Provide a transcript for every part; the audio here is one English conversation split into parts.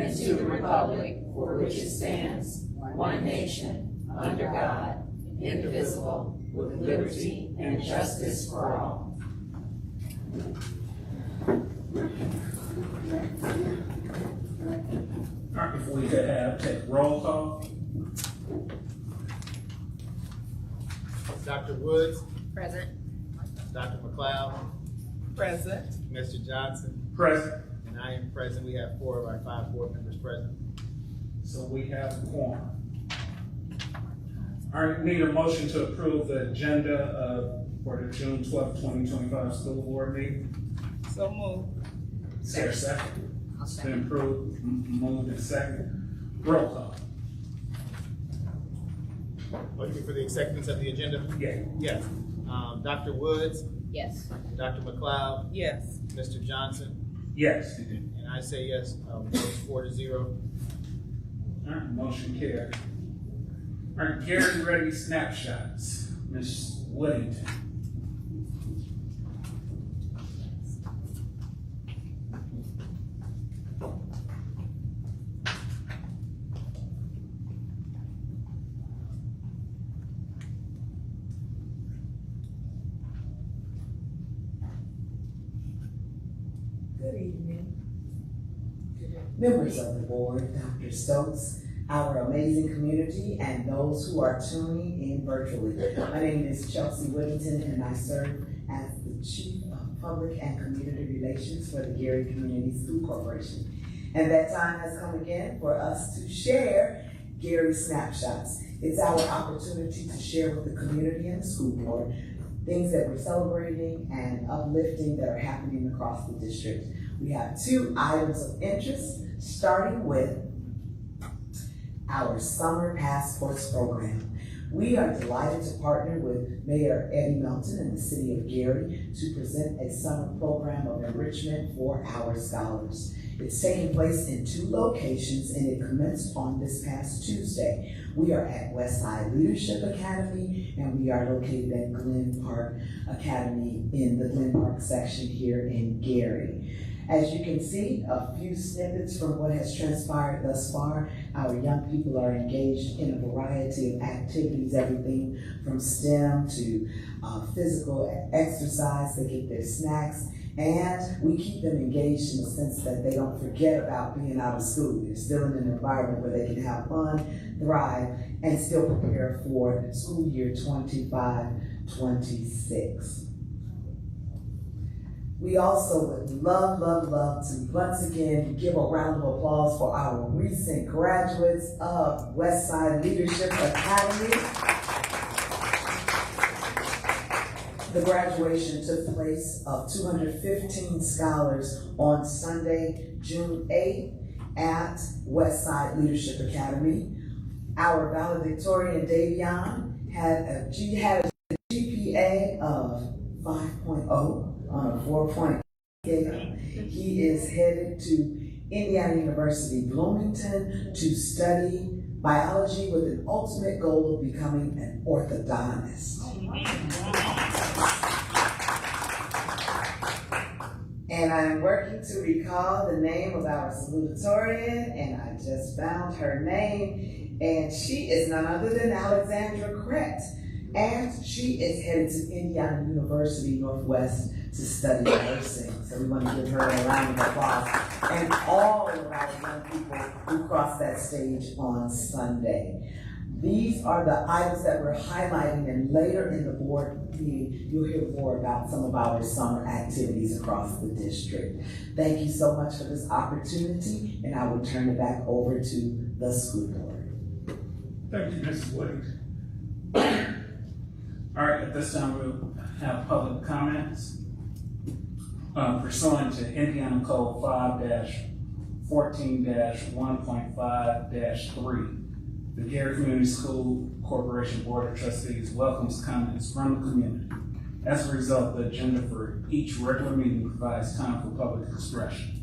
and to the republic for which it stands, one nation, under God, indivisible, with liberty and justice for all. All right, if we could take roll call. Dr. Woods. Present. Dr. McLeod. Present. Mr. Johnson. Present. And I am present. We have 4 of our 5 board members present. So we have a quorum. All right, need a motion to approve the agenda for the June 12th, 2025 school board meeting. So moved. Is there a second? It's been approved, moved and second. Roll call. Looking for the acceptance of the agenda? Yeah. Yes. Dr. Woods. Yes. Dr. McLeod. Yes. Mr. Johnson. Yes. And I say yes. Votes 4-0. All right, motion carried. All right, Gary Ready snapshots. Ms. Whittington. Good evening. Members of the board, Dr. Stokes, our amazing community, and those who are tuning in virtually. My name is Chelsea Whittington, and I serve as the Chief of Public and Community Relations for the Gary Community School Corporation. And that time has come again for us to share Gary Snapshots. It's our opportunity to share with the community and the school board things that we're celebrating and uplifting that are happening across the district. We have 2 items of interest, starting with our Summer Passports program. We are delighted to partner with Mayor Eddie Melton and the City of Gary to present a summer program of enrichment for our scholars. It's taking place in 2 locations, and it commenced on this past Tuesday. We are at Westside Leadership Academy, and we are located at Glen Park Academy in the Glen Park section here in Gary. As you can see, a few snippets from what has transpired thus far. Our young people are engaged in a variety of activities, everything from STEM to physical exercise. They get their snacks, and we keep them engaged in the sense that they don't forget about being out of school. They're still in an environment where they can have fun, thrive, and still prepare for school year 25-26. We also would love to once again give a round of applause for our recent graduates of Westside Leadership Academy. The graduation took place of 215 scholars on Sunday, June 8th at Westside Leadership Academy. Our valedictorian, Davion, had a GPA of 5.0 on a 4-point scale. He is headed to Indiana University Bloomington to study biology with an ultimate goal of becoming an orthodontist. And I'm working to recall the name of our salutatorian, and I just found her name, and she is none other than Alexandra Crett. And she is headed to Indiana University Northwest to study nursing. So we want to give her a round of applause. And all of our young people who crossed that stage on Sunday. These are the items that we're highlighting, and later in the board meeting, you'll hear more about some of our summer activities across the district. Thank you so much for this opportunity, and I will turn it back over to the school board. Thank you, Mrs. Whittington. All right, at this time we'll have public comments. Pursuant to Indiana Code 5-14-1.5-3, the Gary Community School Corporation Board of Trustees welcomes comments from the community. As a result, the agenda for each regular meeting provides time for public expression.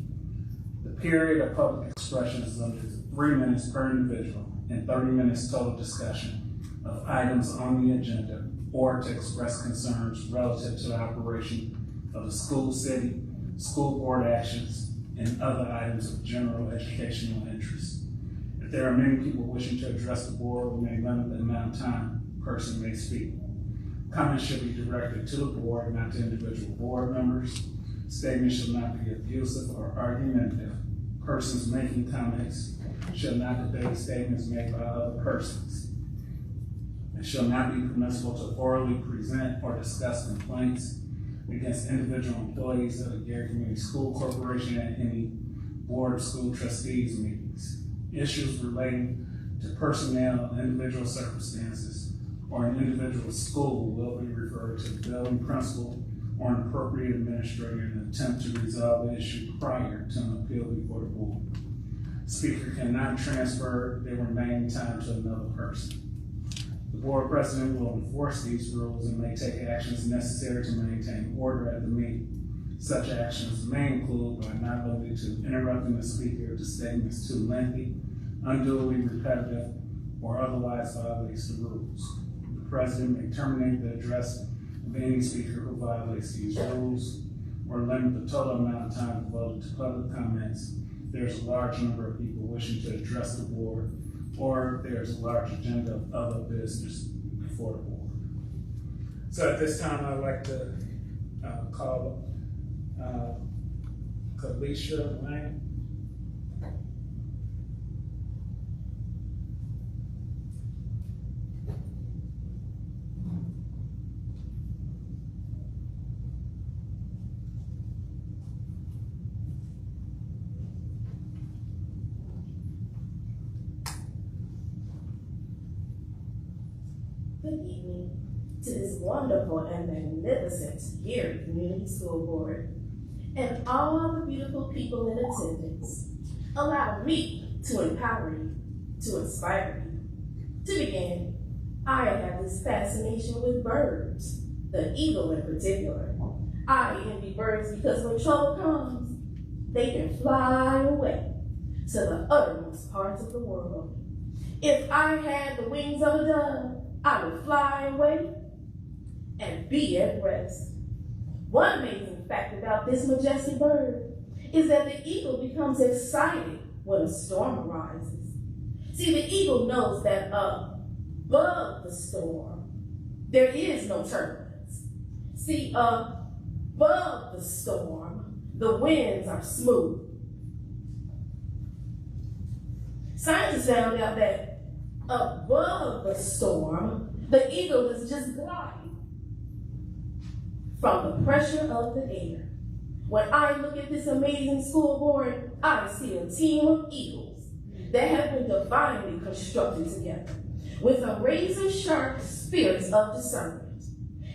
The period of public expression is limited to 3 minutes per individual and 30 minutes total discussion of items on the agenda or to express concerns relative to the operation of the school, city, school board actions, and other items of general educational interest. If there are many people wishing to address the board, we may limit the amount of time a person may speak. Comments should be directed to the board, not to individual board members. Statements should not be abusive or argumentative. Persons making comments should not debate statements made by other persons. It shall not be permissible to orally present or discuss complaints against individual employees of the Gary Community School Corporation at any Board of School Trustees meetings. Issues relating to personnel and individual circumstances or an individual school will be referred to the building principal or an appropriate administrator in an attempt to resolve the issue prior to an appeal before the board. Speaker cannot transfer their remaining time to another person. The board president will enforce these rules and may take actions necessary to maintain order at the meeting. Such actions may include, but are not limited to, interrupting the speaker if the statement is too lengthy, unduly repetitive, or otherwise violates the rules. The president may terminate the address of any speaker who violates these rules, or limit the total amount of time devoted to public comments if there's a large number of people wishing to address the board, or if there's a large agenda of other business before the board. So at this time, I'd like to call Kalisha Lang. Good evening to this wonderful and magnificent Gary Community School Board and all the beautiful people in attendance. Allow me to empower you, to inspire you. To begin, I have this fascination with birds, the eagle in particular. I envy birds because when trouble comes, they can fly away to the uttermost parts of the world. If I had the wings of a dove, I would fly away and be at rest. One amazing fact about this majestic bird is that the eagle becomes excited when a storm arises. See, the eagle knows that above the storm, there is no turbulence. See, above the storm, the winds are smooth. Scientists found out that above the storm, the eagle is just gliding from the pressure of the air. When I look at this amazing school board, I see a team of eagles that have been divinely constructed together with a razor-sharp spirit of discernment,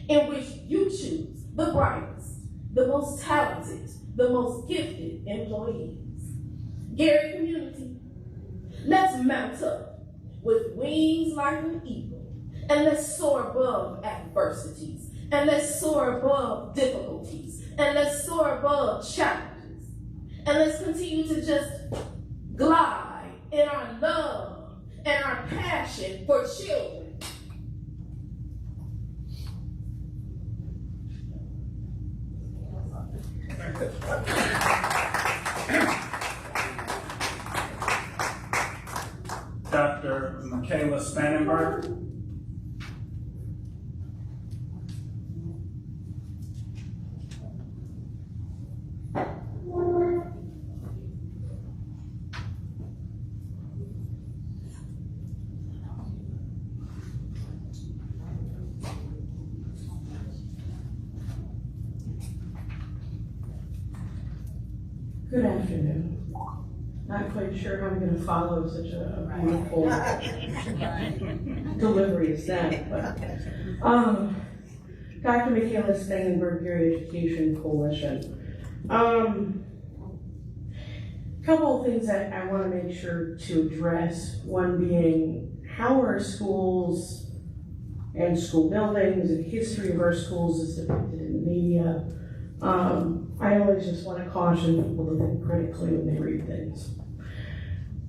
in which you choose the brightest, the most talented, the most gifted employees. Gary Community, let's mount up with wings like an eagle, and let's soar above adversities, and let's soar above difficulties, and let's soar above challenges, and let's continue to just glide in our love and our passion for children. Dr. Michaela Spannenberg. Good afternoon. Not quite sure how I'm going to follow such a beautiful delivery as that, but Dr. Michaela Spangenberg, Gary Education Coalition. Couple of things that I want to make sure to address. One being, how are schools and school buildings and the history of our schools is depicted in the media. I always just want to caution people to think critically when they read things.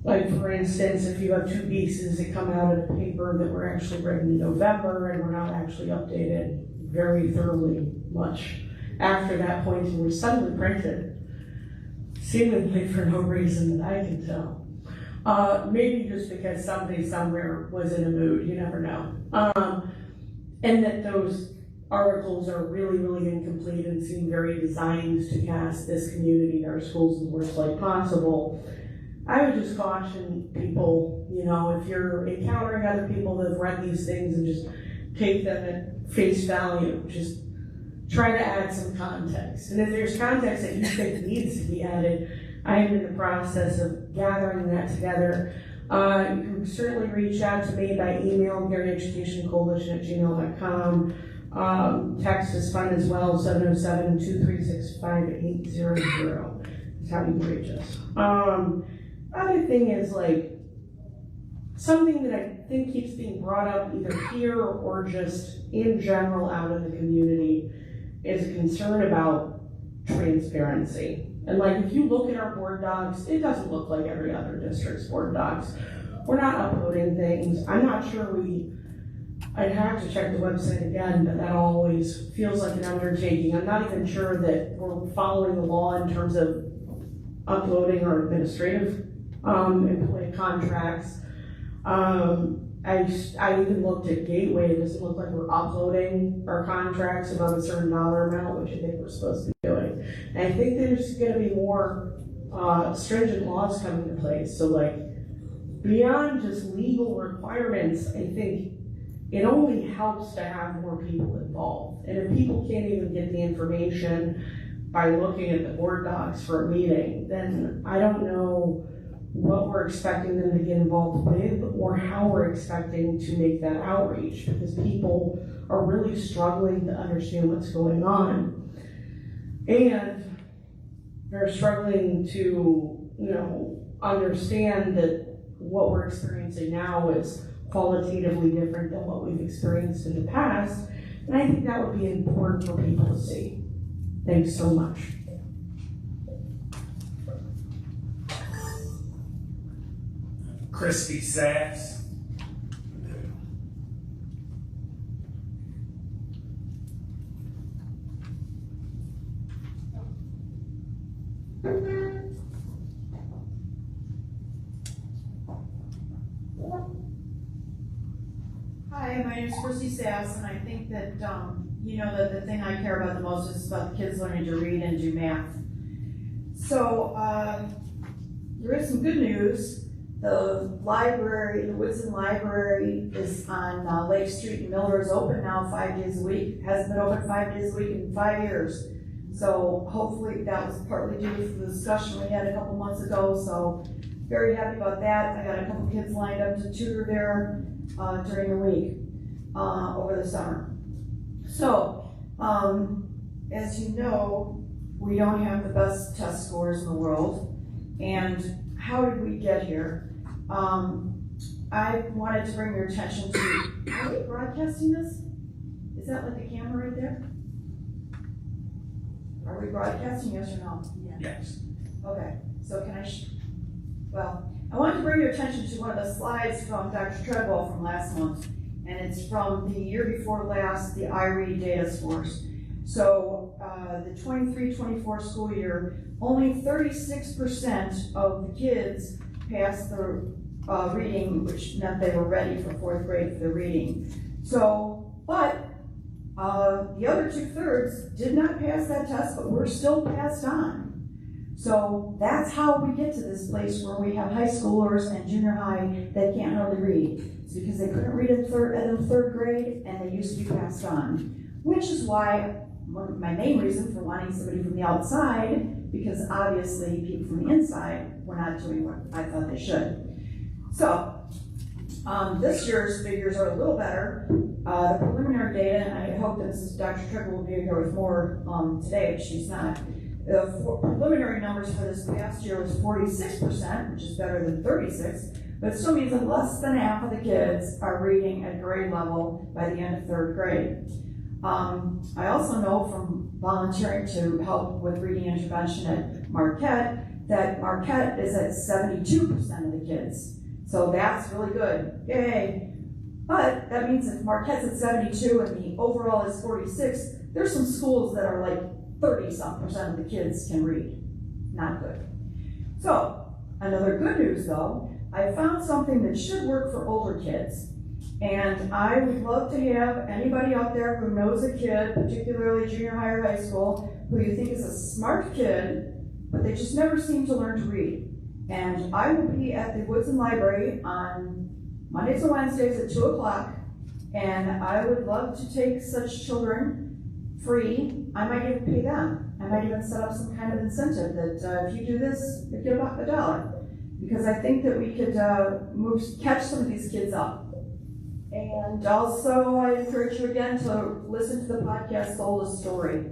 Like, for instance, if you have two pieces that come out of the paper that were actually written in November and were not actually updated very thoroughly much after that point and were suddenly printed seemingly for no reason that I can tell. Maybe just because somebody somewhere was in a mood, you never know. And that those articles are really, really incomplete and seem very designed to cast this community, our schools, in the worst light possible. I would just caution people, you know, if you're encountering other people that have read these things, and just take them at face value. Just try to add some context. And if there's context that you think needs to be added, I am in the process of gathering that together. You can certainly reach out to me by email, GaryEducationCoalition@gmail.com. Text is fine as well, 707-236-5800. That's how you can reach us. Other thing is, like, something that I think keeps being brought up either here or just in general out in the community is a concern about transparency. And like, if you look at our board docs, it doesn't look like every other district's board docs. We're not uploading things. I'm not sure I'd have to check the website again, but that always feels like an undertaking. I'm not even sure that we're following the law in terms of uploading our administrative employee contracts. I even looked at Gateway. It doesn't look like we're uploading our contracts above a certain dollar amount, which I think we're supposed to be doing. And I think there's going to be more stringent laws coming into place. So, like, beyond just legal requirements, I think it only helps to have more people involved. And if people can't even get the information by looking at the board docs for a meeting, then I don't know what we're expecting them to get involved with, or how we're expecting to make that outreach, because people are really struggling to understand what's going on. And they're struggling to, understand that what we're experiencing now is qualitatively different than what we've experienced in the past. And I think that would be important for people to see. Thanks so much. Christy Sachs. Hi, my name is Christy Sass, and I think that, that the thing I care about the most is about the kids learning to read and do math. So, there is some good news. The library, the Woodson Library is on Lake Street in Miller, is open now 5 days a week. Hasn't been open 5 days a week in 5 years. So hopefully that was partly due to the discussion we had a couple months ago. So very happy about that. I got a couple kids lined up to tutor there during the week over the summer. So as you know, we don't have the best test scores in the world. And how did we get here? I wanted to bring your attention to, are we broadcasting this? Is that like the camera right there? Are we broadcasting, yes or no? Yes. Okay, so can I, I wanted to bring your attention to one of the slides from Dr. Treadwell from last month, and it's from the year before last, the iRead data scores. So the 23-24 school year, only 36% of the kids passed the reading, which meant they were ready for 4th grade for the reading. So, but the other 2/3 did not pass that test, but were still passed on. So that's how we get to this place where we have high schoolers and junior high that can't hardly read. It's because they couldn't read in 3rd grade, and they used to be passed on. Which is why my main reason for wanting somebody from the outside, because obviously people from the inside were not doing what I thought they should. So this year's figures are a little better. The preliminary data, and I hope that Dr. Trickle will be here with more today, but she's not. The preliminary numbers for this past year was 46%, which is better than 36, but it still means that less than half of the kids are reading at grade level by the end of 3rd grade. I also know from volunteering to help with reading intervention at Marquette that Marquette is at 72% of the kids. So that's really good. Yay! But that means if Marquette's at 72 and the overall is 46, there's some schools that are like 30-some% of the kids can read. Not good. So, another good news though, I found something that should work for older kids. And I would love to have anybody out there who knows a kid, particularly junior high or high school, who you think is a smart kid, but they just never seem to learn to read. And I will be at the Woodson Library on Mondays and Wednesdays at 2 o'clock. And I would love to take such children free. I might even pay them. I might even set up some kind of incentive that if you do this, you get about $1. Because I think that we could catch some of these kids up. And also, I encourage you again to listen to the podcast, The Oldest Story.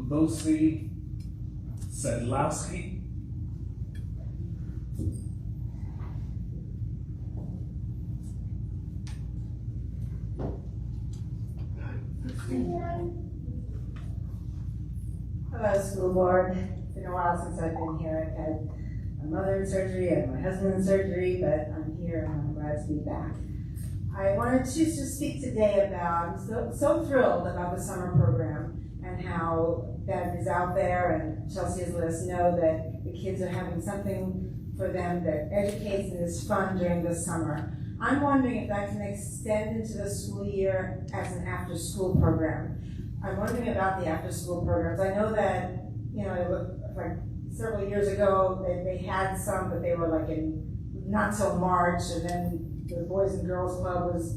Lucy Sedlowski. Hello, school board. It's been a while since I've been here. I've had my mother in surgery and my husband in surgery, but I'm here and I'm glad to be back. I wanted to just speak today about, I'm so thrilled about the summer program and how that is out there, and Chelsea has let us know that the kids are having something for them that educates and is fun during the summer. I'm wondering if that can extend into the school year as an after-school program. I'm wondering about the after-school programs. I know that, you know, like several years ago, they had some, but they were like in not till March, and then the Boys and Girls Club was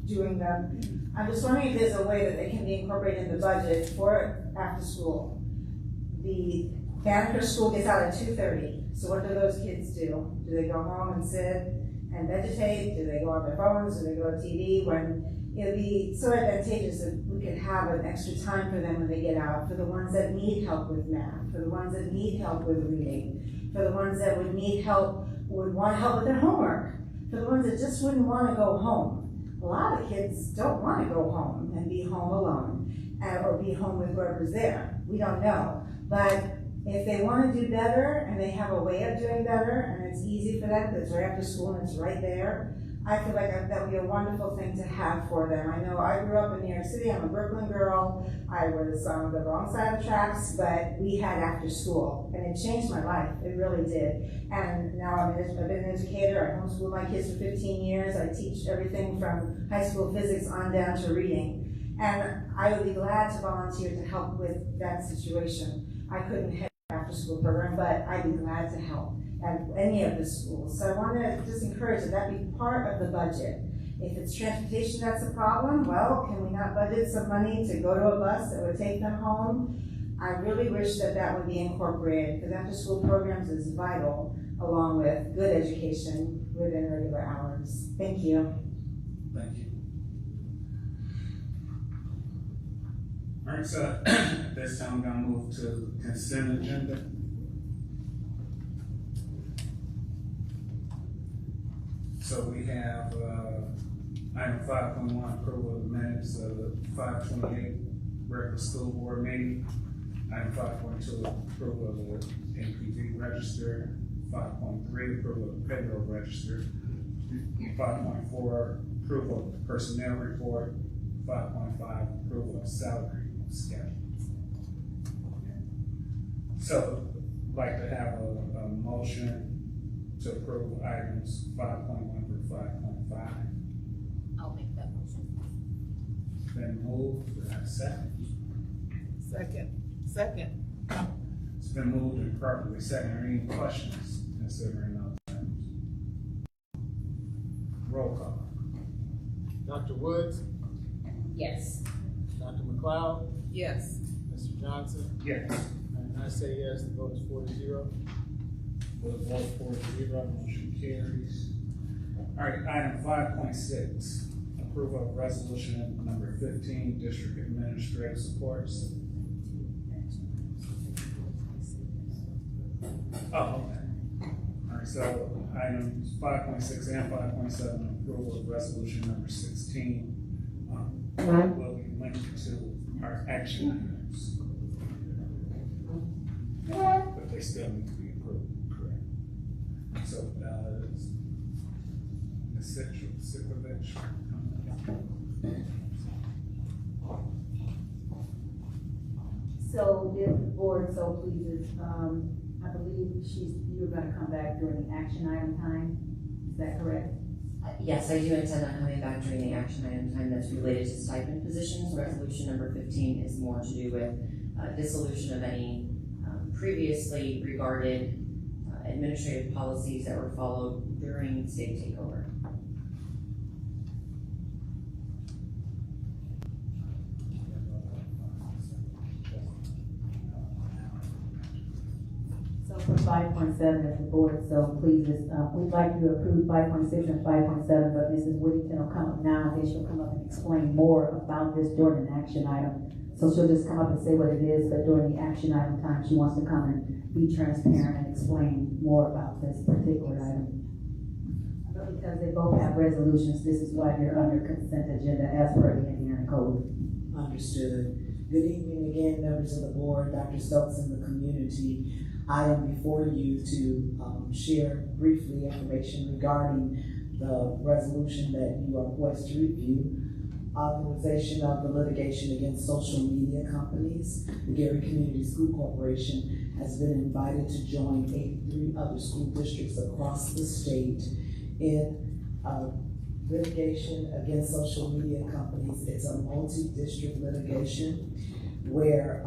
doing them. I'm just wondering if there's a way that they can be incorporated in the budget for after school. The Banneker School gets out at 2:30, so what do those kids do? Do they go home and sit and vegetate? Do they go on their phones? Do they go to TV? When it would be so advantageous if we could have an extra time for them when they get out, for the ones that need help with math, for the ones that need help with reading, for the ones that would need help, would want help with their homework, for the ones that just wouldn't want to go home. A lot of kids don't want to go home and be home alone, or be home with whoever's there. We don't know. But if they want to do better and they have a way of doing better and it's easy for them because they're after school and it's right there, I feel like that would be a wonderful thing to have for them. I know I grew up in New York City. I'm a Brooklyn girl. I was on the wrong side of the tracks, but we had after school, and it changed my life. It really did. And now I've been an educator. I homeschooled my kids for 15 years. I teach everything from high school physics on down to reading. And I would be glad to volunteer to help with that situation. I couldn't head an after school program, but I'd be glad to help at any of the schools. So I want to just encourage that be part of the budget. If it's transportation that's a problem, well, can we not budget some money to go to a bus that would take them home? I really wish that would be incorporated, because after school programs is vital, along with good education within regular hours. Thank you. Thank you. All right, so at this time, we're gonna move to consent agenda. So we have item 5.1, approval of the minutes of the 5/28 regular school board meeting. Item 5.2, approval of the NPV register. 5.3, approval of the payroll register. 5.4, approval of the personnel report. 5.5, approval of salary schedule. So, I'd like to have a motion to approve items 5.1 through 5.5. I'll make that motion. Been moved, do I have a second? Second. It's been moved and properly second. Are there any questions considering those items? Roll call. Dr. Woods, Yes. Dr. McLeod, Yes. Mr. Johnson, Yes. and I say yes, the vote is 4-0. With a vote 4-0, motion carries. All right, item 5.6, approval of resolution number 15, district administrative supports. Oh, okay. All right, so items 5.6 and 5.7, approval of resolution number 16, will be linked to our action items. But they still need to be approved, correct? So, Ms. Sitcovich. So if the board so pleases, I believe you're gonna come back during the action item time, is that correct? Yes, I do intend on coming back during the action item time that's related to stipend positions. Resolution number 15 is more to do with dissolution of any previously regarded administrative policies that were followed during state takeover. So for 5.7, if the board so pleases, we'd like to approve 5.6 and 5.7, but Mrs. Whittington will come up now, then she'll come up and explain more about this during an action item. So she'll just come up and say what it is, but during the action item time, she wants to come and be transparent and explain more about this particular item. But because they both have resolutions, this is why they're under consent agenda as per the Indiana Code. Understood. Good evening again, members of the board, Dr. Stokes and the community. I am before you to share briefly information regarding the resolution that you are poised to review. Authorization of the litigation against social media companies. The Gary Community School Corporation has been invited to join 83 other school districts across the state in litigation against social media companies. It's a multi-district litigation where,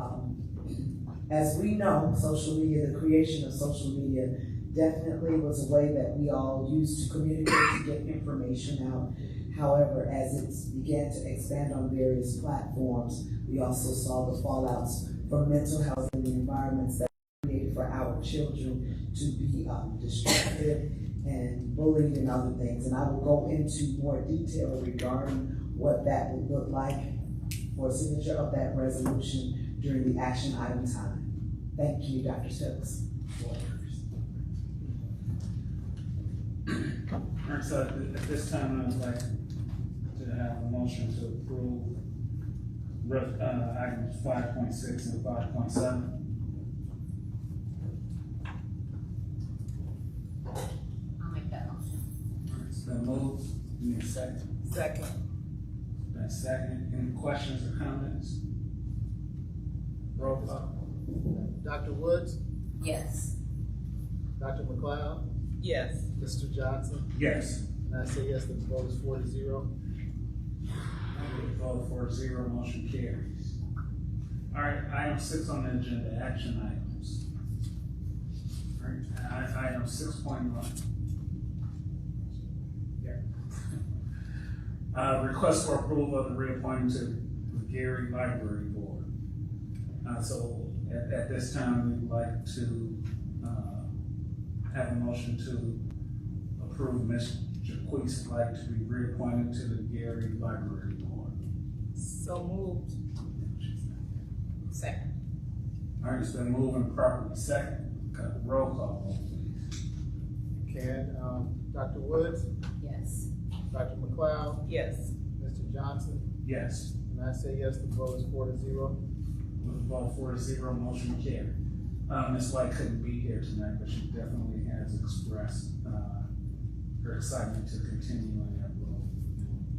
as we know, social media, the creation of social media definitely was a way that we all used to communicate, to get information out. However, as it began to expand on various platforms, we also saw the fallouts from mental health and the environments that were created for our children to be distracted and bullied and other things. And I will go into more detail regarding what that would look like for signature of that resolution during the action item time. Thank you, Dr. Stokes. All right, so at this time, I'd like to have a motion to approve items 5.6 and 5.7. I'll make that motion. It's been moved. Give me a second. Second. Been second. Any questions or comments? Roll call. Dr. Woods, Yes. Dr. McLeod, Yes. Mr. Johnson, Yes. and I say yes, the vote is 4-0. Vote 4-0, motion carries. All right, item 6 on the agenda, action items. All right, item 6.1. Yeah. Request for approval of the reappointment to the Gary Library Board. So at this time, we'd like to have a motion to approve Ms. Jaquise Light to be reappointed to the Gary Library Board. So moved. Second. All right, it's been moving properly. Second, roll call, please. Can, Dr. Woods, Yes. Dr. McLeod, Yes. Mr. Johnson, Yes. and I say yes, the vote is 4-0. With a vote 4-0, motion carried. Ms. White couldn't be here tonight, but she definitely has expressed her excitement to continue in that role.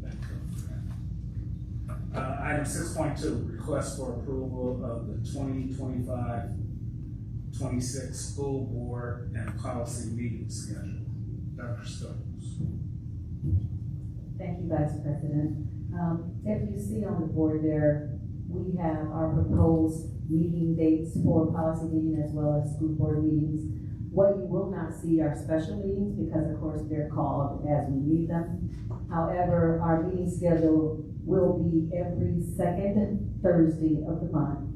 Thank her for that. Item 6.2, request for approval of the 2025-26 school board and policy meeting schedule. Dr. Stokes. Thank you, Vice President. If you see on the board there, we have our proposed meeting dates for policy meeting as well as school board meetings. What you will not see are special meetings because of course they're called as we need them. However, our meeting schedule will be every second Thursday of the month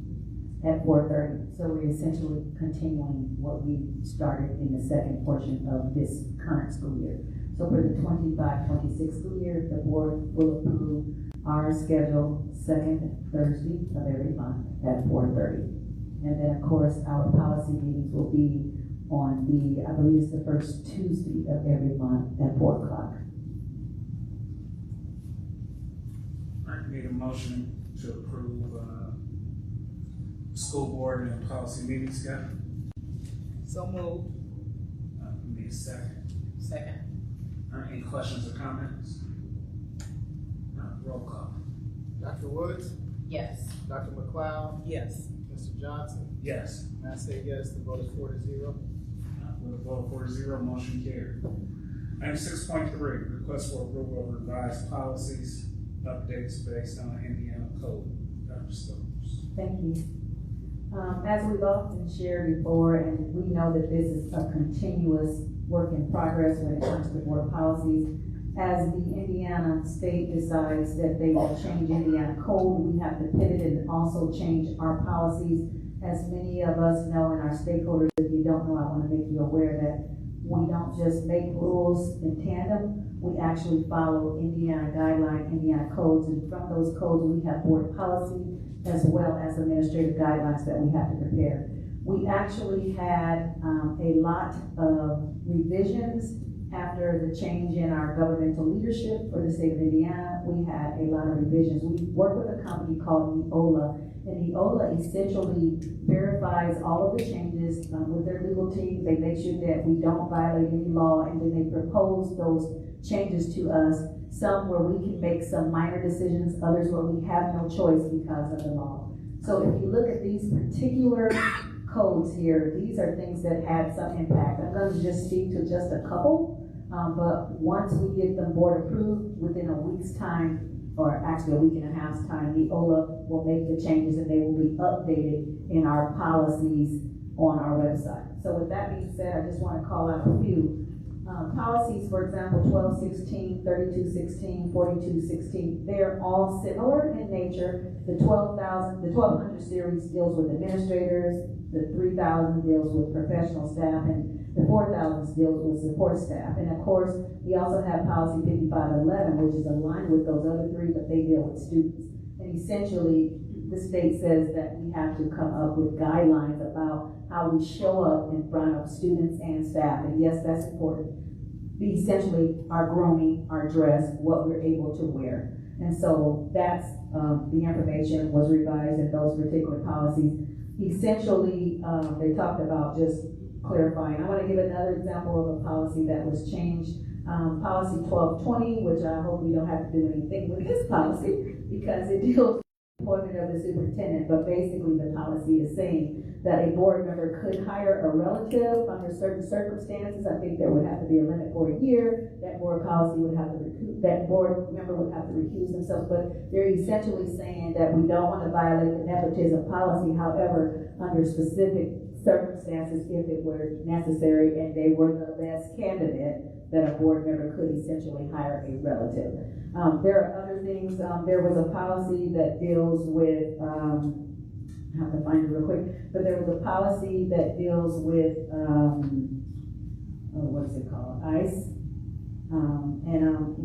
at 4:30. So we're essentially continuing what we started in the second portion of this current school year. So for the 25-26 school year, the board will approve our schedule second Thursday of every month at 4:30. And then of course, our policy meetings will be on the, I believe it's the first Tuesday of every month at 4 o'clock. All right, need a motion to approve school board and policy meeting schedule. So moved. Need a second. Second. All right, any questions or comments? Roll call. Dr. Woods, Yes. Dr. McLeod, Yes. Mr. Johnson? Yes. And I say yes, the vote is 4-0. With a vote 4-0, motion carried. Item 6.3, request for approval of revised policies, updates based on Indiana code. Dr. Stokes. Thank you. As we've often shared before, and we know that this is a continuous work in progress when it comes to board policies, as the Indiana state decides that they will change Indiana code, we have to pivot and also change our policies. As many of us know and our stakeholders, if you don't know, I want to make you aware that we don't just make rules in tandem, we actually follow Indiana guidelines, Indiana codes, and from those codes we have board policy as well as administrative guidelines that we have to prepare. We actually had a lot of revisions after the change in our governmental leadership for the state of Indiana. We had a lot of revisions. We work with a company called Neola, and Neola essentially verifies all of the changes with their legal team. They make sure that we don't violate any law, and then they propose those changes to us, some where we can make some minor decisions, others where we have no choice because of the law. So if you look at these particular codes here, these are things that had some impact. I'm going to just speak to just a couple, but once we get them board approved, within a week's time, or actually a week and a half's time, Neola will make the changes and they will be updated in our policies on our website. So with that being said, I just want to call out a few. Policies, for example, 1216, 3216, 4216, they're all similar in nature. The 1200 series deals with administrators, the 3000 deals with professional staff, and the 4000 deals with support staff. And of course, we also have policy 5511, which is aligned with those other three, but they deal with students. And essentially, the state says that we have to come up with guidelines about how we show up in front of students and staff. And yes, that's important. Essentially, our grooming, our dress, what we're able to wear. And so that's the information was revised in those particular policies. Essentially, they talked about just clarifying. I want to give another example of a policy that was changed. Policy 1220, which I hope we don't have to do anything with this policy because it deals with the appointment of the superintendent, but basically the policy is saying that a board member could hire a relative under certain circumstances. I think there would have to be a limit for a year. That board policy would have to that board member would have to recuse themselves, but they're essentially saying that we don't want to violate the nepotism policy. However, under specific circumstances, if it were necessary and they were the best candidate, that a board member could essentially hire a relative. There are other things. There was a policy that deals with, I have to find it real quick, but there was a policy that deals with, what's it called, ICE.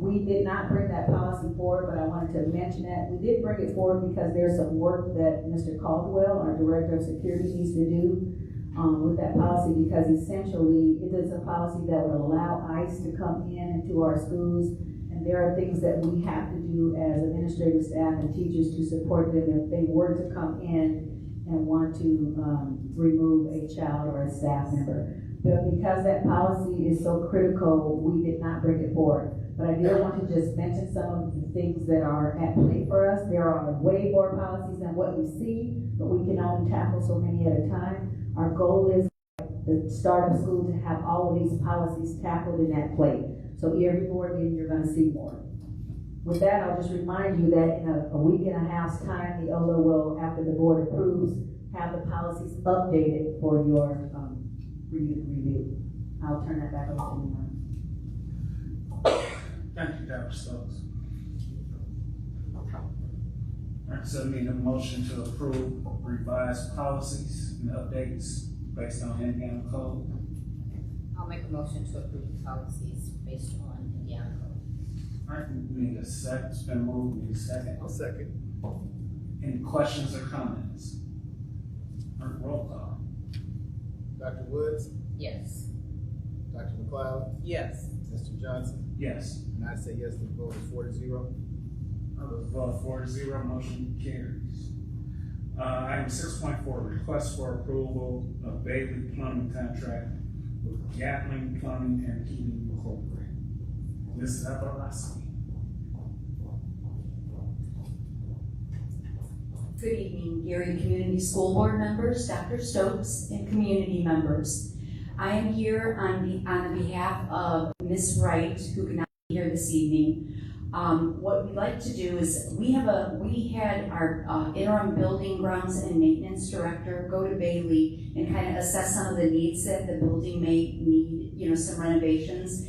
We did not bring that policy forward, but I wanted to mention that. We did bring it forward because there's some work that Mr. Caldwell, our Director of Security, needs to do with that policy, because essentially it is a policy that would allow ICE to come into our schools, and there are things that we have to do as administrative staff and teachers to support them if they were to come in and want to remove a child or a staff member. But because that policy is so critical, we did not bring it forward. But I did want to just mention some of the things that are at play for us. There are way more policies than what you see, but we can only tackle so many at a time. Our goal is at the start of school to have all of these policies tackled in that plate. So every board meeting, you're going to see more. With that, I'll just remind you that in a week and a half's time, the OLA will, after the board approves, have the policies updated for your you to review. I'll turn that back over to you. Thank you, Dr. Stokes. All right, so I need a motion to approve revised policies and updates based on Indiana code. I'll make a motion to approve the policies based on Indiana code. All right, we need a second. It's been moved. We need a second. I'll second. Any questions or comments? All right, roll call. Dr. Woods? Yes. Dr. McLeod? Yes. Mr. Johnson? Yes. And I say yes, the vote is 4-0. With a vote 4-0, motion carries. Item 6.4, request for approval of Bailey Plumbing contract with Gatling Plumbing and Heating Incorporated. Ms. Zaborowski. Good evening, Gary Community School Board members, Dr. Stokes, and community members. I am here on behalf of Ms. Wright, who cannot be here this evening. What we'd like to do is, we had our interim building grounds and maintenance director go to Bailey and kind of assess some of the needs that the building may need, some renovations.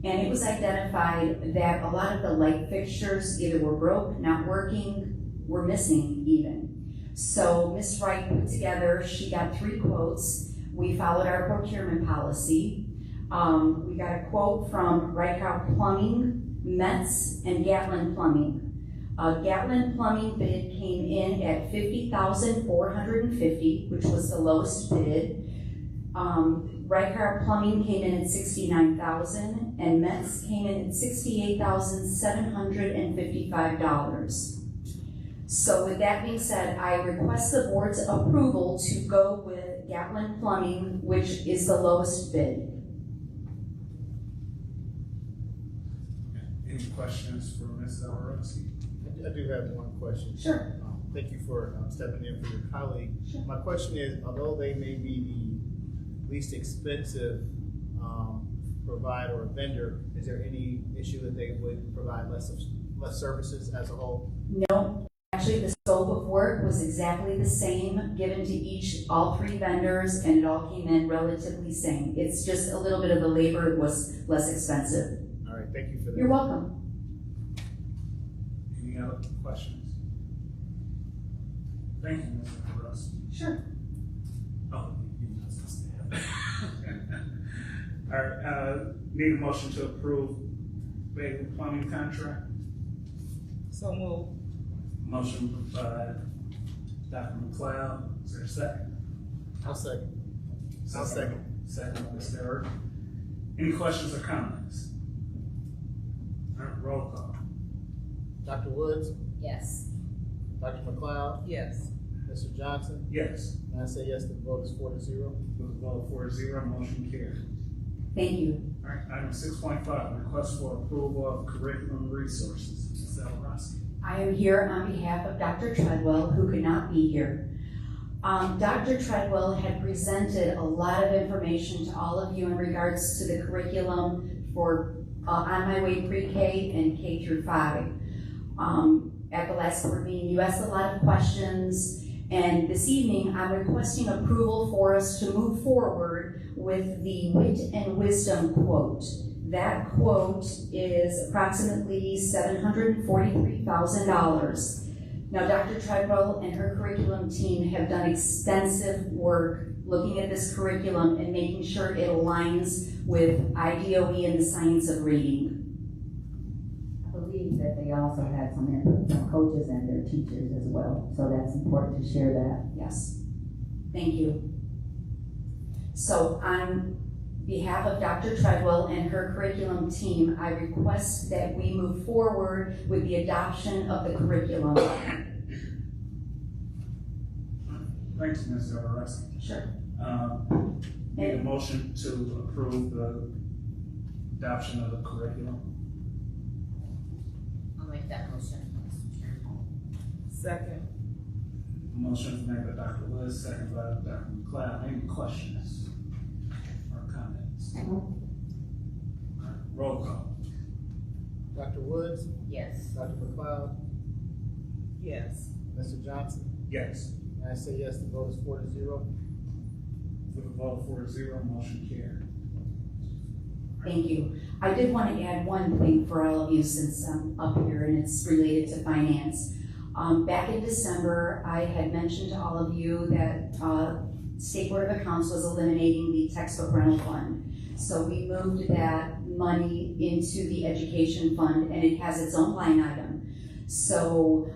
And it was identified that a lot of the light fixtures either were broke, not working, were missing even. So Ms. Wright put together, she got 3 quotes. We followed our procurement policy. We got a quote from Reichhardt Plumbing, Metz, and Gatlin Plumbing. Gatlin Plumbing bid came in at $50,450, which was the lowest bid. Reichhardt Plumbing came in at $69,000, and Metz came in at $68,755. So with that being said, I request the board's approval to go with Gatlin Plumbing, which is the lowest bid. Any questions for Ms. Zawarowski? I do have one question. Sure. Thank you for stepping in for your colleague. Sure. My question is, although they may be the least expensive provider or vendor, is there any issue that they would provide less services as a whole? No, actually the scope of work was exactly the same given to all 3 vendors, and it all came in relatively same. It's just a little bit of the labor was less expensive. All right, thank you for that. You're welcome. Any other questions? Thank you, Ms. Zawarowski. Sure. Oh, you're not supposed to have that. All right, need a motion to approve Bailey Plumbing contract. So moved. Motion by Dr. McLeod. Is there a second? I'll second. I'll second. Second by Mr. Earp. Any questions or comments? All right, roll call. Dr. Woods, Yes. Dr. McLeod, Yes. Mr. Johnson, Yes. and I say yes, the vote is 4-0. With a vote 4-0, motion carries. Thank you. All right, item 6.5, request for approval of curriculum resources. Ms. Zawarowski. I am here on behalf of Dr. Treadwell, who could not be here. Dr. Treadwell had presented a lot of information to all of you in regards to the curriculum for On My Way Pre-K and K through 5. At the last board meeting, you asked a lot of questions, and this evening I'm requesting approval for us to move forward with the Wit and Wisdom quote. That quote is approximately $743,000. Now, Dr. Treadwell and her curriculum team have done extensive work looking at this curriculum and making sure it aligns with IDOE and the science of reading. I believe that they also had some input from coaches and their teachers as well, so that's important to share that. Yes, thank you. So on behalf of Dr. Treadwell and her curriculum team, I request that we move forward with the adoption of the curriculum. Thanks, Ms. Zawarowski. Sure. Need a motion to approve the adoption of the curriculum. I'll make that motion, Mr. Chairman. Second. Motion is made by Dr. Woods, second by Dr. McLeod. Any questions or comments? All right, roll call. Dr. Woods, Yes. Dr. McLeod, Yes. Mr. Johnson, Yes. and I say yes, the vote is 4-0. With a vote 4-0, motion carried. Thank you. I did want to add one thing for all of you since I'm up here and it's related to finance. Back in December, I had mentioned to all of you that State Board of Accounts was eliminating the textbook rental fund. So we moved that money into the education fund, and it has its own line item. So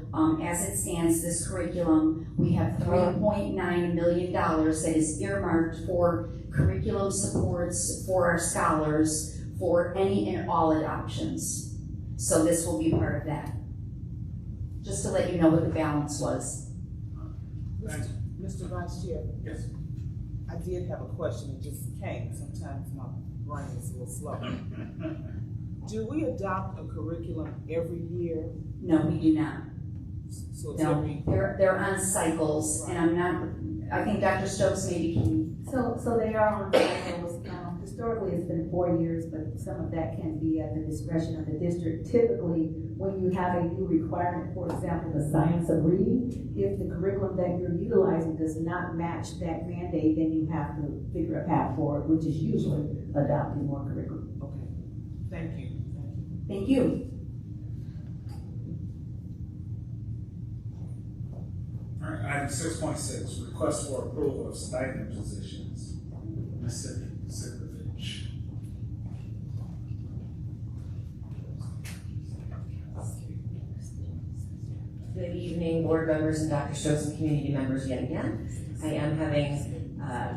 as it stands, this curriculum, we have $3.9 million that is earmarked for curriculum supports for our scholars for any and all adoptions. So this will be part of that. Just to let you know what the balance was. Thank you. Mr. Vice Chair, Yes. I did have a question. It just came. Sometimes my brain is a little slow. Do we adopt a curriculum every year? No, we do not. So it's No, gonna be, they're on cycles, and I'm not, I think Dr. Stokes maybe can, So they are on cycles. Historically, it's been 4 years, but some of that can be at the discretion of the district. Typically, when you have a new requirement, for example, the science of reading, if the curriculum that you're utilizing does not match that mandate, then you have to figure a path forward, which is usually adopting more curriculum. Okay, thank you. thank you. All right, item 6.6, request for approval of stipend positions. Mississippi Sikovich. Good evening, board members and Dr. Stokes and community members yet again. I am having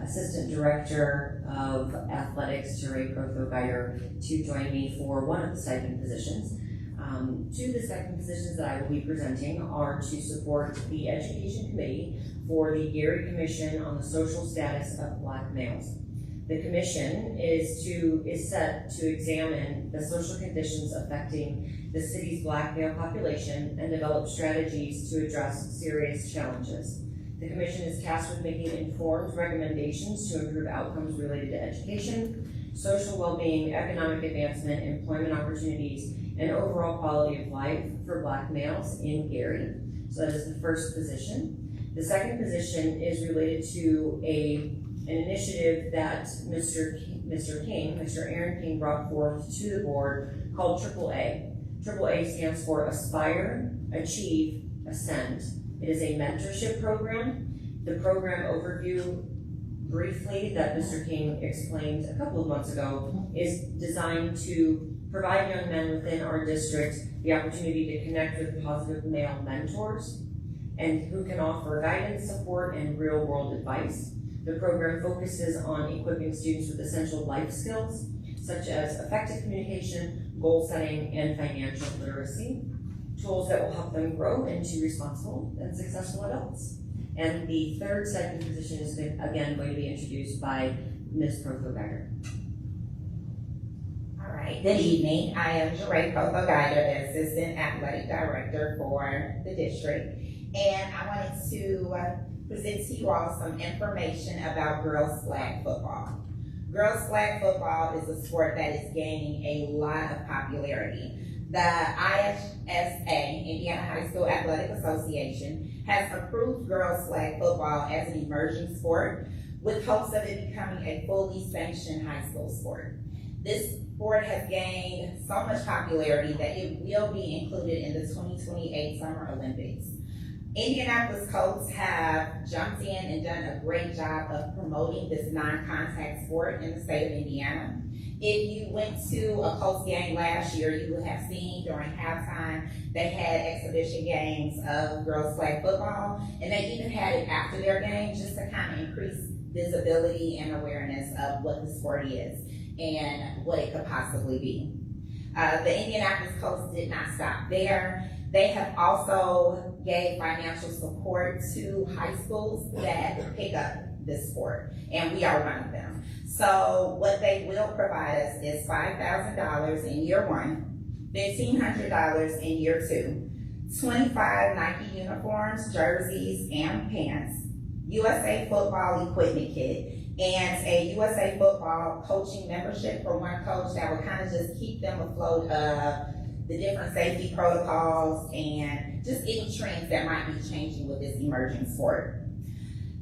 Assistant Director of Athletics, Teray Protho-Geiger, to join me for one of the stipend positions. Two of the stipend positions that I will be presenting are to support the Education Committee for the Gary Commission on the Social Status of Black Males. The commission is set to examine the social conditions affecting the city's Black male population and develop strategies to address serious challenges. The commission is tasked with making informed recommendations to improve outcomes related to education, social well-being, economic advancement, employment opportunities, and overall quality of life for Black males in Gary. So that is the first position. The second position is related to an initiative that Mr. Aaron King brought forth to the board called AAA. AAA stands for Aspire, Achieve, Ascend. It is a mentorship program. The program overview, briefly, that Mr. King explained a couple of months ago, is designed to provide young men within our district the opportunity to connect with positive male mentors and who can offer guidance, support, and real-world advice. The program focuses on equipping students with essential life skills, such as effective communication, goal setting, and financial literacy, tools that will help them grow into responsible and successful adults. And the third stipend position is again going to be introduced by Ms. Protho-Geiger. All right, good evening. I am Teray Protho-Geiger, Assistant Athletic Director for the district. And I wanted to present to you all some information about girls flag football. Girls flag football is a sport that is gaining a lot of popularity. The IHSA, Indiana High School Athletic Association, has approved girls flag football as an emerging sport with hopes of it becoming a fully sanctioned high school sport. This sport has gained so much popularity that it will be included in the 2028 Summer Olympics. Indianapolis Colts have jumped in and done a great job of promoting this non-contact sport in the state of Indiana. If you went to a Colts game last year, you would have seen during halftime they had exhibition games of girls flag football, and they even had it after their game just to kind of increase visibility and awareness of what the sport is and what it could possibly be. The Indianapolis Colts did not stop there. They have also gave financial support to high schools that pick up this sport, and we are one of them. So what they will provide us is $5,000 in year one, $1,500 in year two, 25 Nike uniforms, jerseys, and pants, USA Football equipment kit, and a USA Football coaching membership for one coach that will kind of just keep them afloat of the different safety protocols and just any trends that might be changing with this emerging sport.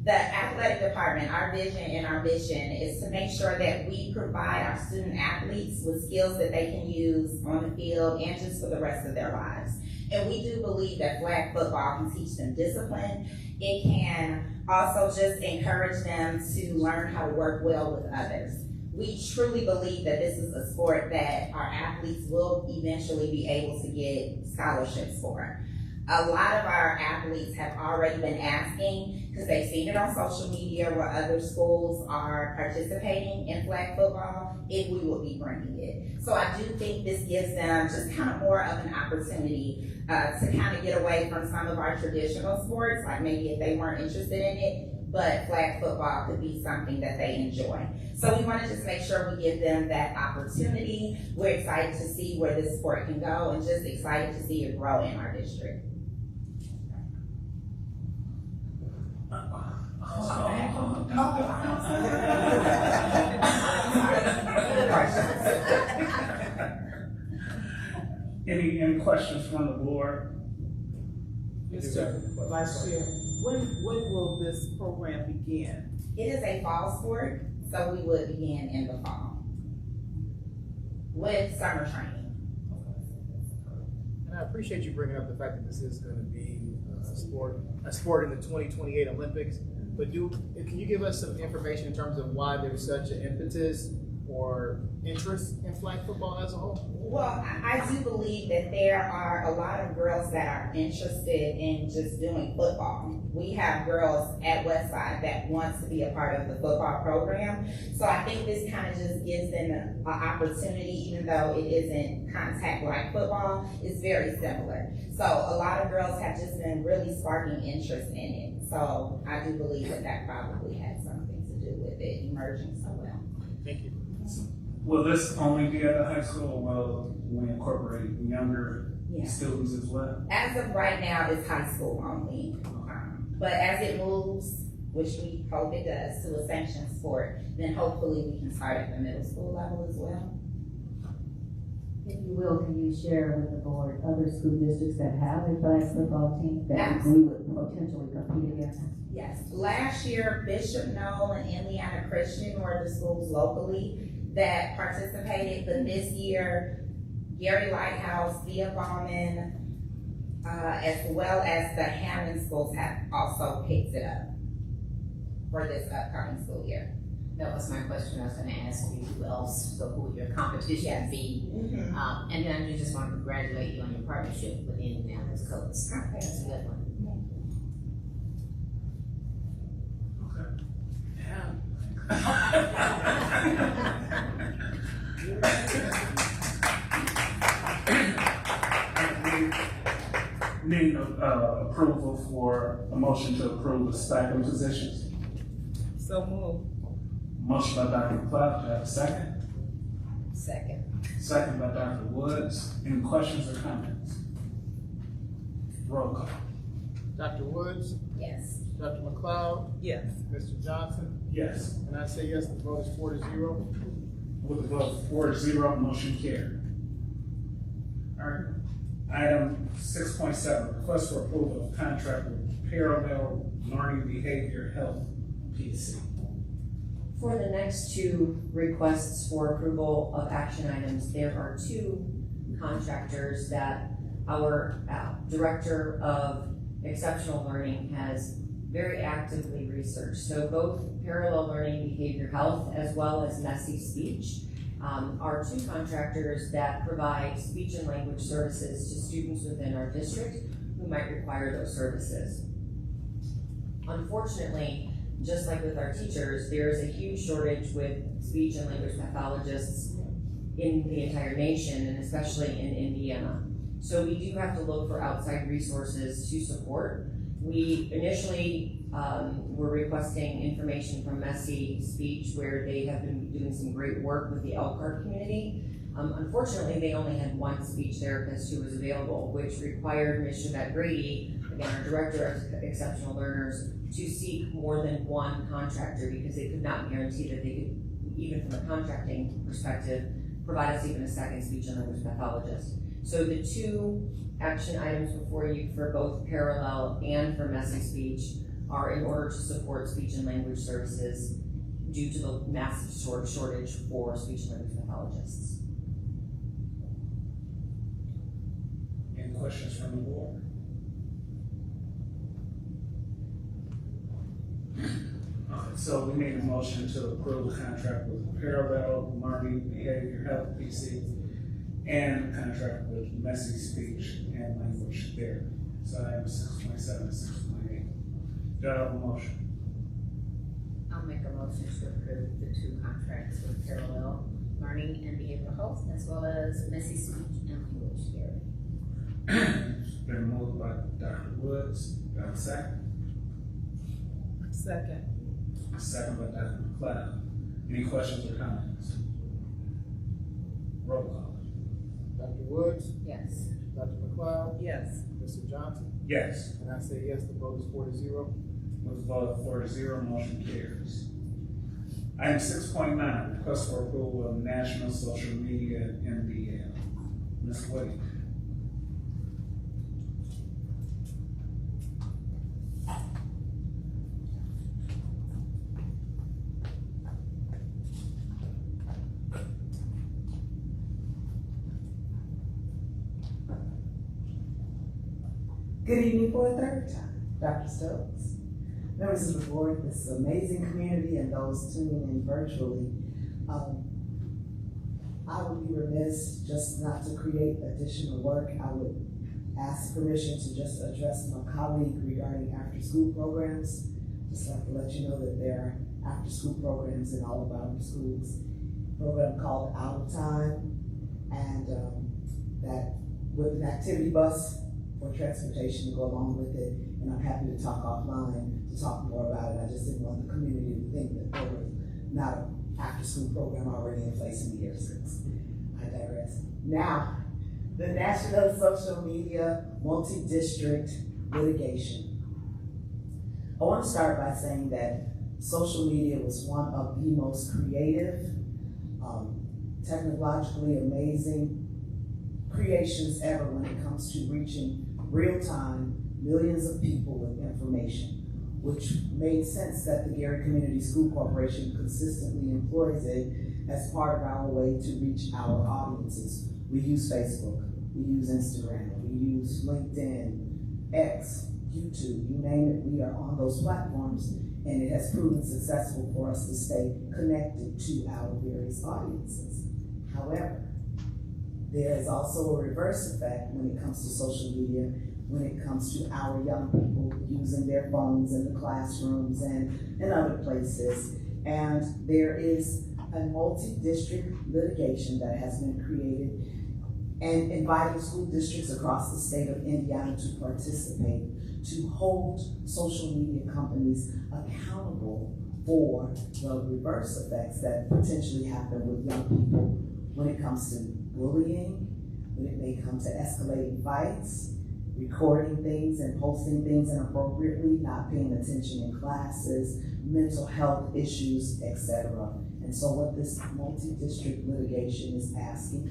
The athletic department, our vision and our mission is to make sure that we provide our student athletes with skills that they can use on the field and just for the rest of their lives. And we do believe that flag football can teach them discipline. It can also just encourage them to learn how to work well with others. We truly believe that this is a sport that our athletes will eventually be able to get scholarships for. A lot of our athletes have already been asking, because they've seen it on social media where other schools are participating in flag football, if we will be bringing it. So I do think this gives them just kind of more of an opportunity to kind of get away from some of our traditional sports, like maybe if they weren't interested in it, but flag football could be something that they enjoy. So we want to just make sure we give them that opportunity. We're excited to see where this sport can go and just excited to see it grow in our district. Any questions from the board? Mr. Vice Chair, when will this program begin? It is a fall sport, so we would begin in the fall with summer training. And I appreciate you bringing up the fact that this is going to be a sport in the 2028 Olympics. But can you give us some information in terms of why there's such an impetus or interest in flag football as a whole? Well, I do believe that there are a lot of girls that are interested in just doing football. We have girls at Westside that want to be a part of the football program. So I think this kind of just gives them an opportunity, even though it isn't contact like football, it's very similar. So a lot of girls have just been really sparking interest in it. So I do believe that probably has something to do with it emerging so well. Thank you. Will this only be at the high school, or will we incorporate younger students as well? As of right now, it's high school only. But as it moves, which we hope it does, to a sanctioned sport, then hopefully we can start at the middle school level as well. If you will, can you share with the board other school districts that have a flag football team that we would potentially compete against? Yes. Last year, Bishop Noel and Indiana Christian were the schools locally that participated, but this year, Gary Lighthouse, Via Bowman, as well as the Hammond schools have also picked it up for this upcoming school year. That was my question. I was going to ask you who else, so who would your competition be? Mm-hmm. And then I just want to congratulate you on your partnership with Indianapolis Colts. Okay. That's a good one. Need approval for a motion to approve the stipend positions. So moved. Motion by Dr. McLeod, do I have a second? Second. Second by Dr. Woods. Any questions or comments? Roll call. Dr. Woods, Yes. Dr. McLeod, Yes. Mr. Johnson, Yes. and I say yes, the vote is 4-0. With a vote 4-0, motion carried. All right. Item 6.7, request for approval of contract with Parallel Learning Behavior Health, PC. For the next two requests for approval of action items, there are two contractors that our Director of Exceptional Learning has very actively researched. So both Parallel Learning Behavior Health as well as Messy Speech are two contractors that provide speech and language services to students within our district who might require those services. Unfortunately, just like with our teachers, there is a huge shortage with speech and language pathologists in the entire nation, and especially in Indiana. So we do have to look for outside resources to support. We initially were requesting information from Messy Speech, where they have been doing some great work with the Elkhart community. Unfortunately, they only had one speech therapist who was available, which required Ms. Shavette Grady, again, our Director of Exceptional Learners, to seek more than one contractor because they could not guarantee that they could, even from a contracting perspective, provide us even a second speech and language pathologist. So the two action items before you for both Parallel and for Messy Speech are in order to support speech and language services due to the massive shortage for speech and language pathologists. Any questions from the board? Okay, so we need a motion to approve the contract with Parallel Learning Behavior Health, PC, and contract with Messy Speech and Language Therapy. So item 6.7 and 6.8. Do I have a motion? I'll make a motion to approve the two contracts with Parallel Learning and Behavioral Health, as well as Messy Speech and Language Therapy. It's been moved by Dr. Woods. Do I have a second? Second. Second by Dr. McLeod. Any questions or comments? Roll call. Dr. Woods, Yes. Dr. McLeod, Yes. Mr. Johnson, Yes. and I say yes, the vote is 4-0. With a vote of 4-0, motion carries. Item 6.9, request for approval of National Social Media MDL. Ms. Wade. Good evening for a third time, Dr. Stokes, members of the board, this amazing community, and those tuning in virtually. I would be remiss just not to create additional work. I would ask permission to just address my colleague regarding after-school programs. Just like to let you know that there are after-school programs in all of our schools. A program called Out of Time, and that with an activity bus for transportation to go along with it, and I'm happy to talk offline to talk more about it. I just didn't want the community to think that there was not an after-school program already in place in the year 6. I digress. Now, the National Social Media Multi-District Litigation. I want to start by saying that social media was one of the most creative, technologically amazing creations ever when it comes to reaching real-time millions of people with information, which made sense that the Gary Community School Corporation consistently employs it as part of our way to reach our audiences. We use Facebook, we use Instagram, we use LinkedIn, X, YouTube, you name it, we are on those platforms, and it has proven successful for us to stay connected to our various audiences. However, there is also a reverse effect when it comes to social media, when it comes to our young people using their phones in the classrooms and in other places. And there is a multi-district litigation that has been created and inviting school districts across the state of Indiana to participate, to hold social media companies accountable for the reverse effects that potentially happen with young people when it comes to bullying, when it may come to escalating fights, recording things and posting things inappropriately, not paying attention in classes, mental health issues, etc. And so what this multi-district litigation is asking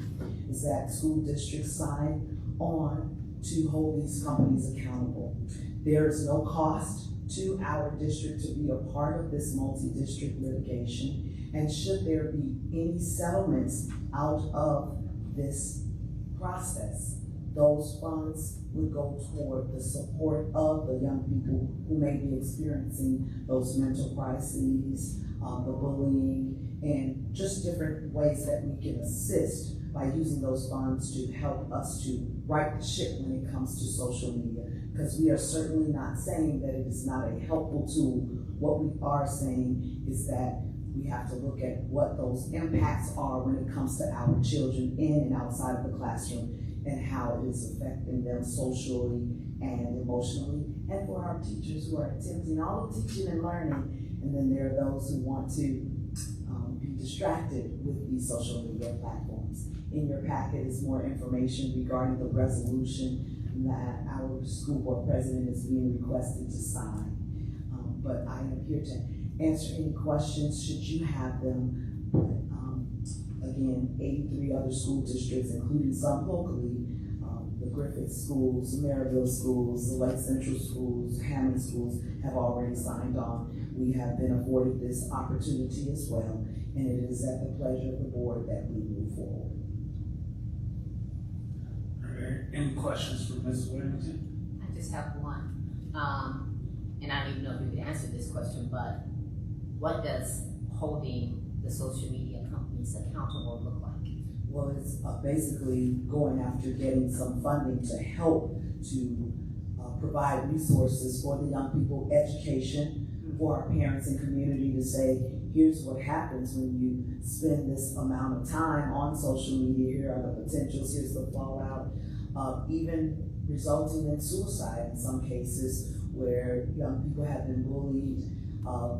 is that school districts sign on to hold these companies accountable. There is no cost to our district to be a part of this multi-district litigation, and should there be any settlements out of this process, those funds would go toward the support of the young people who may be experiencing those mental crises, the bullying, and just different ways that we can assist by using those funds to help us to right the ship when it comes to social media. Because we are certainly not saying that it is not a helpful tool. What we are saying is that we have to look at what those impacts are when it comes to our children in and outside of the classroom, and how it is affecting them socially and emotionally, and for our teachers who are attempting all of teaching and learning, and then there are those who want to be distracted with these social media platforms. In your packet is more information regarding the resolution that our school board president is being requested to sign. But I am here to answer any questions should you have them. Again, 83 other school districts, including some locally, the Griffith schools, the Maryville schools, the Lake Central schools, Hammond schools have already signed on. We have been afforded this opportunity as well, and it is at the pleasure of the board that we move forward. Are there any questions for Ms. Whittington? I just have one. And I don't even know if you could answer this question, but what does holding the social media companies accountable look like? Well, it's basically going after getting some funding to help to provide resources for the young people, education for our parents and community, to say, here's what happens when you spend this amount of time on social media, here are the potentials, here's the fallout, even resulting in suicide in some cases where young people have been bullied,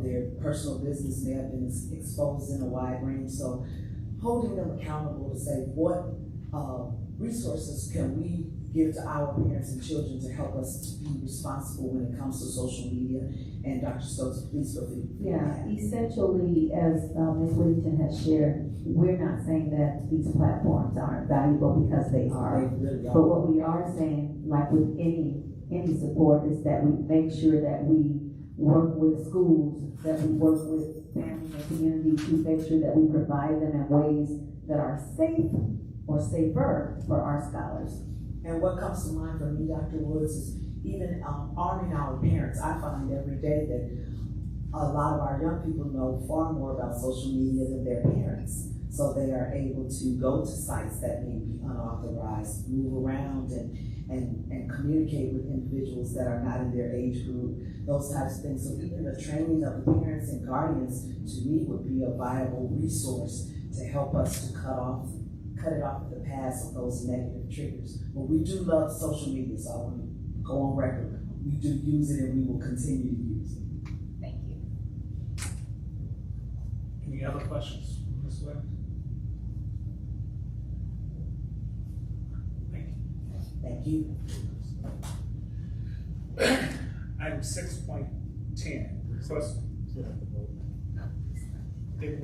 their personal business may have been exposed in a wide range. So holding them accountable to say, what resources can we give to our parents and children to help us to be responsible when it comes to social media. And Dr. Stokes, please feel free. Yeah, essentially, as Ms. Whittington has shared, we're not saying that these platforms aren't valuable because they are. They really are. But what we are saying, like with any support, is that we make sure that we work with schools, that we work with families and community to make sure that we provide them in ways that are safe or safer for our scholars. And what comes to mind for me, Dr. Woods, is even arming our parents. I find every day that a lot of our young people know far more about social media than their parents. So they are able to go to sites that may be unauthorized, move around and communicate with individuals that are not in their age group, those types of things. So even the training of the parents and guardians, to me, would be a viable resource to help us to cut it off at the pass of those negative triggers. But we do love social media, so I want to go on record. We do use it and we will continue to use it. Thank you. Any other questions, Ms. Webb? Thank you. Item 6.10, request. We did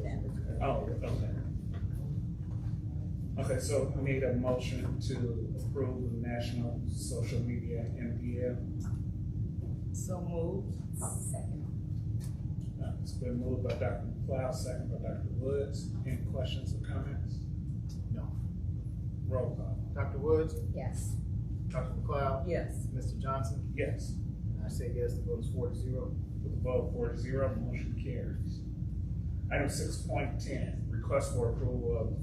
that. Oh, okay. Okay, so we need a motion to approve the National Social Media MPL. So moved. Second. It's been moved by Dr. McLeod, second by Dr. Woods. Any questions or comments? No. Roll call. Dr. Woods? Yes. Dr. McLeod? Yes. Mr. Johnson? Yes. And I say yes, the vote is 4-0. With a vote 4-0, motion carries. Item 6.10, request for approval of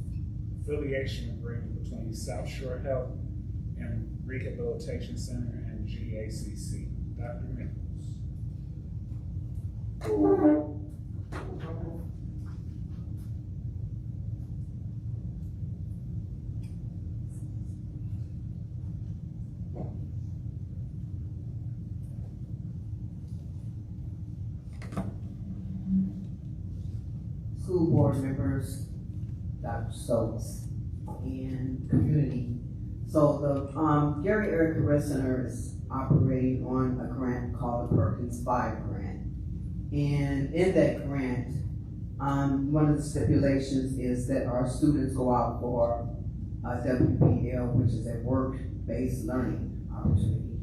affiliation agreement between South Shore Health and Rehabilitation Center and GACC. Dr. Nichols. School board members, Dr. Stokes, and community. So the Gary Eric Career Center is operating on a grant called the Perkins 5 grant. And in that grant, one of the stipulations is that our students go out for WPL, which is a work-based learning opportunity.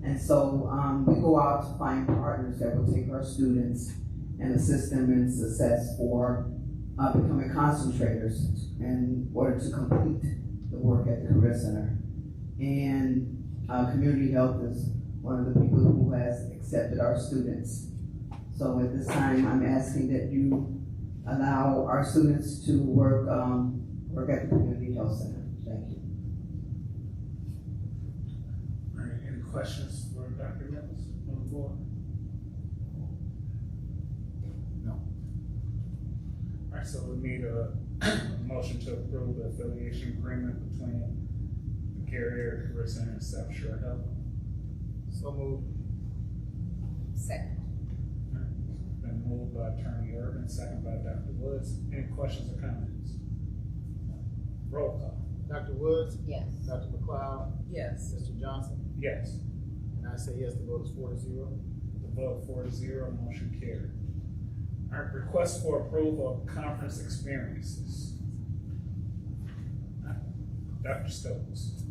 And so we go out to find partners that will take our students and assist them in success for becoming concentrators in order to complete the work at the Career Center. And Community Health is one of the people who has accepted our students. So at this time, I'm asking that you allow our students to work at the Community Health Center. Thank you. All right, any questions for Dr. Nichols on the board? No. All right, so we need a motion to approve the affiliation agreement between the Gary Eric Career Center and South Shore Health. So moved. Second. All right. Been moved by Attorney Urban, second by Dr. Woods. Any questions or comments? Roll call. Dr. Woods? Yes. Dr. McLeod? Yes. Mr. Johnson? Yes. And I say yes, the vote is 4-0. The vote 4-0, motion carried. All right, request for approval of conference experiences. Dr. Stokes.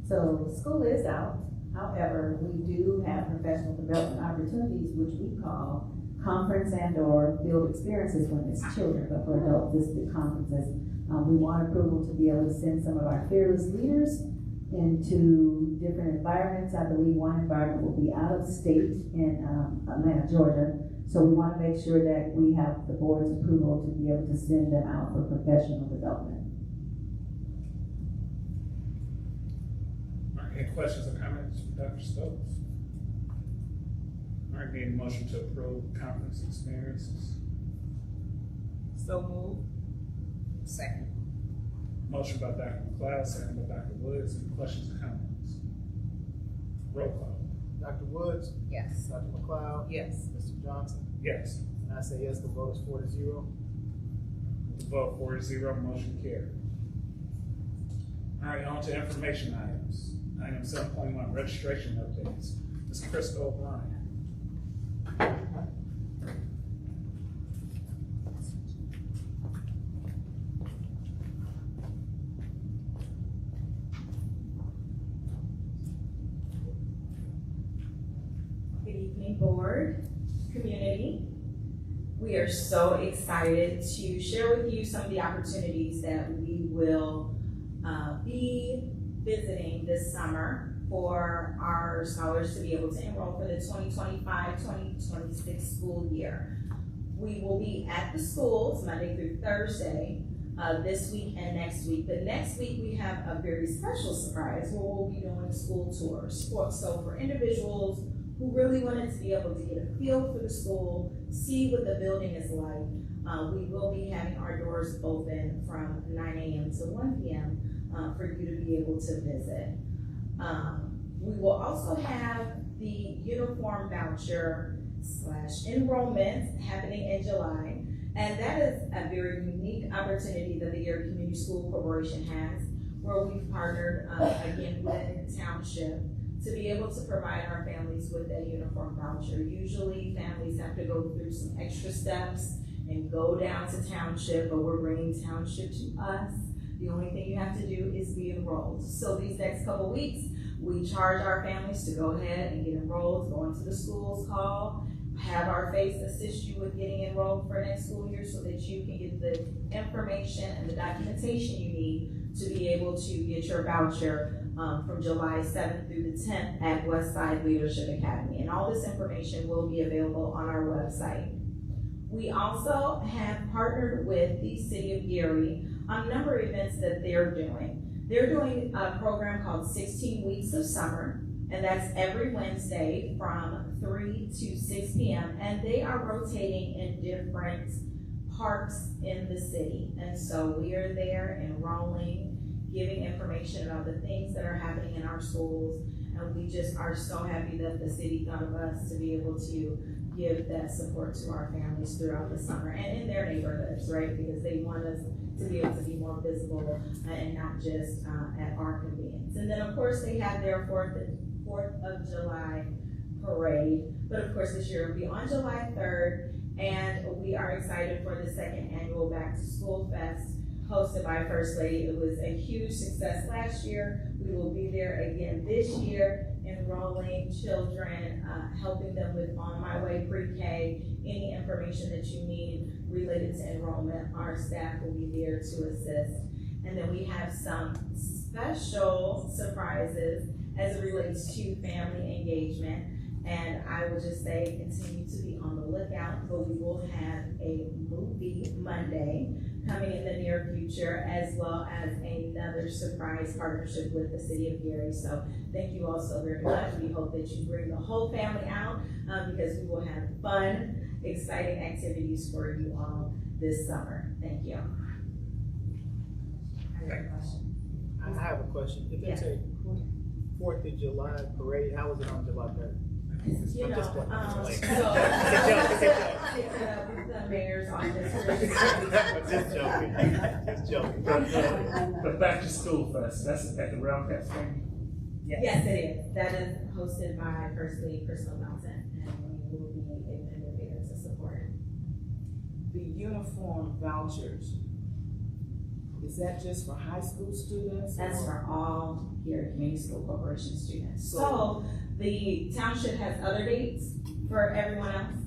So school is out. However, we do have professional development opportunities, which we call conference and or field experiences when it's children, but for adults, this is the conferences. We want approval to be able to send some of our fearless leaders into different environments. I believe one environment will be out of state in Atlanta, Georgia. So we want to make sure that we have the board's approval to be able to send them out for professional development. All right, any questions or comments from Dr. Stokes? All right, need a motion to approve conference experiences. So moved. Second. Motion by Dr. McLeod, second by Dr. Woods. Any questions or comments? Roll call. Dr. Woods? Yes. Dr. McLeod? Yes. Mr. Johnson? Yes. And I say yes, the vote is 4-0. The vote 4-0, motion carried. All right, on to information items. Item 7.1, registration updates. Ms. Krista O'Brien. Good evening, board, community. We are so excited to share with you some of the opportunities that we will be visiting this summer for our scholars to be able to enroll for the 2025-2026 school year. We will be at the schools Monday through Thursday this week and next week. But next week we have a very special surprise where we'll be doing school tours. So for individuals who really wanted to be able to get a feel for the school, see what the building is like, we will be having our doors open from 9 a.m. to 1 p.m. For you to be able to visit. We will also have the uniform voucher / enrollment happening in July. And that is a very unique opportunity that the Gary Community School Corporation has, where we've partnered again with the township to be able to provide our families with a uniform voucher. Usually families have to go through some extra steps and go down to township, but we're bringing township to us. The only thing you have to do is be enrolled. So these next couple weeks, we charge our families to go ahead and get enrolled, go into the schools call, have our FACE assist you with getting enrolled for next school year so that you can get the information and the documentation you need to be able to get your voucher from July 7th through the 10th at Westside Leadership Academy. And all this information will be available on our website. We also have partnered with the City of Gary on a number of events that they're doing. They're doing a program called 16 Weeks of Summer, and that's every Wednesday from 3 to 6 p.m. And they are rotating in different parks in the city. And so we are there enrolling, giving information about the things that are happening in our schools. And we just are so happy that the city thought of us to be able to give that support to our families throughout the summer and in their neighborhoods, right? Because they want us to be able to be more visible and not just at our convenience. And then of course they have their 4th of July parade. But of course this year will be on July 3rd. And we are excited for the 2nd annual Back to School Fest hosted by First Lady. It was a huge success last year. We will be there again this year, enrolling children, helping them with On My Way Pre-K, any information that you need related to enrollment. Our staff will be there to assist. And then we have some special surprises as it relates to family engagement. And I will just say, continue to be on the lookout, but we will have a movie Monday coming in the near future, as well as another surprise partnership with the City of Gary. So thank you all so very much. We hope that you bring the whole family out because we will have fun, exciting activities for you all this summer. Thank you. I have a question. If it's a 4th of July parade, how is it on July 3rd? You know, the mayor's office. Just joking. The Back to School Fest, that's at the Ralph Katz Stadium? Yes, it is. That is hosted by First Lady Crystal Melton, and we will be a vendor there to support. The uniform vouchers, is that just for high school students? That's for all Gary Community School Corporation students. So the township has other dates for everyone else,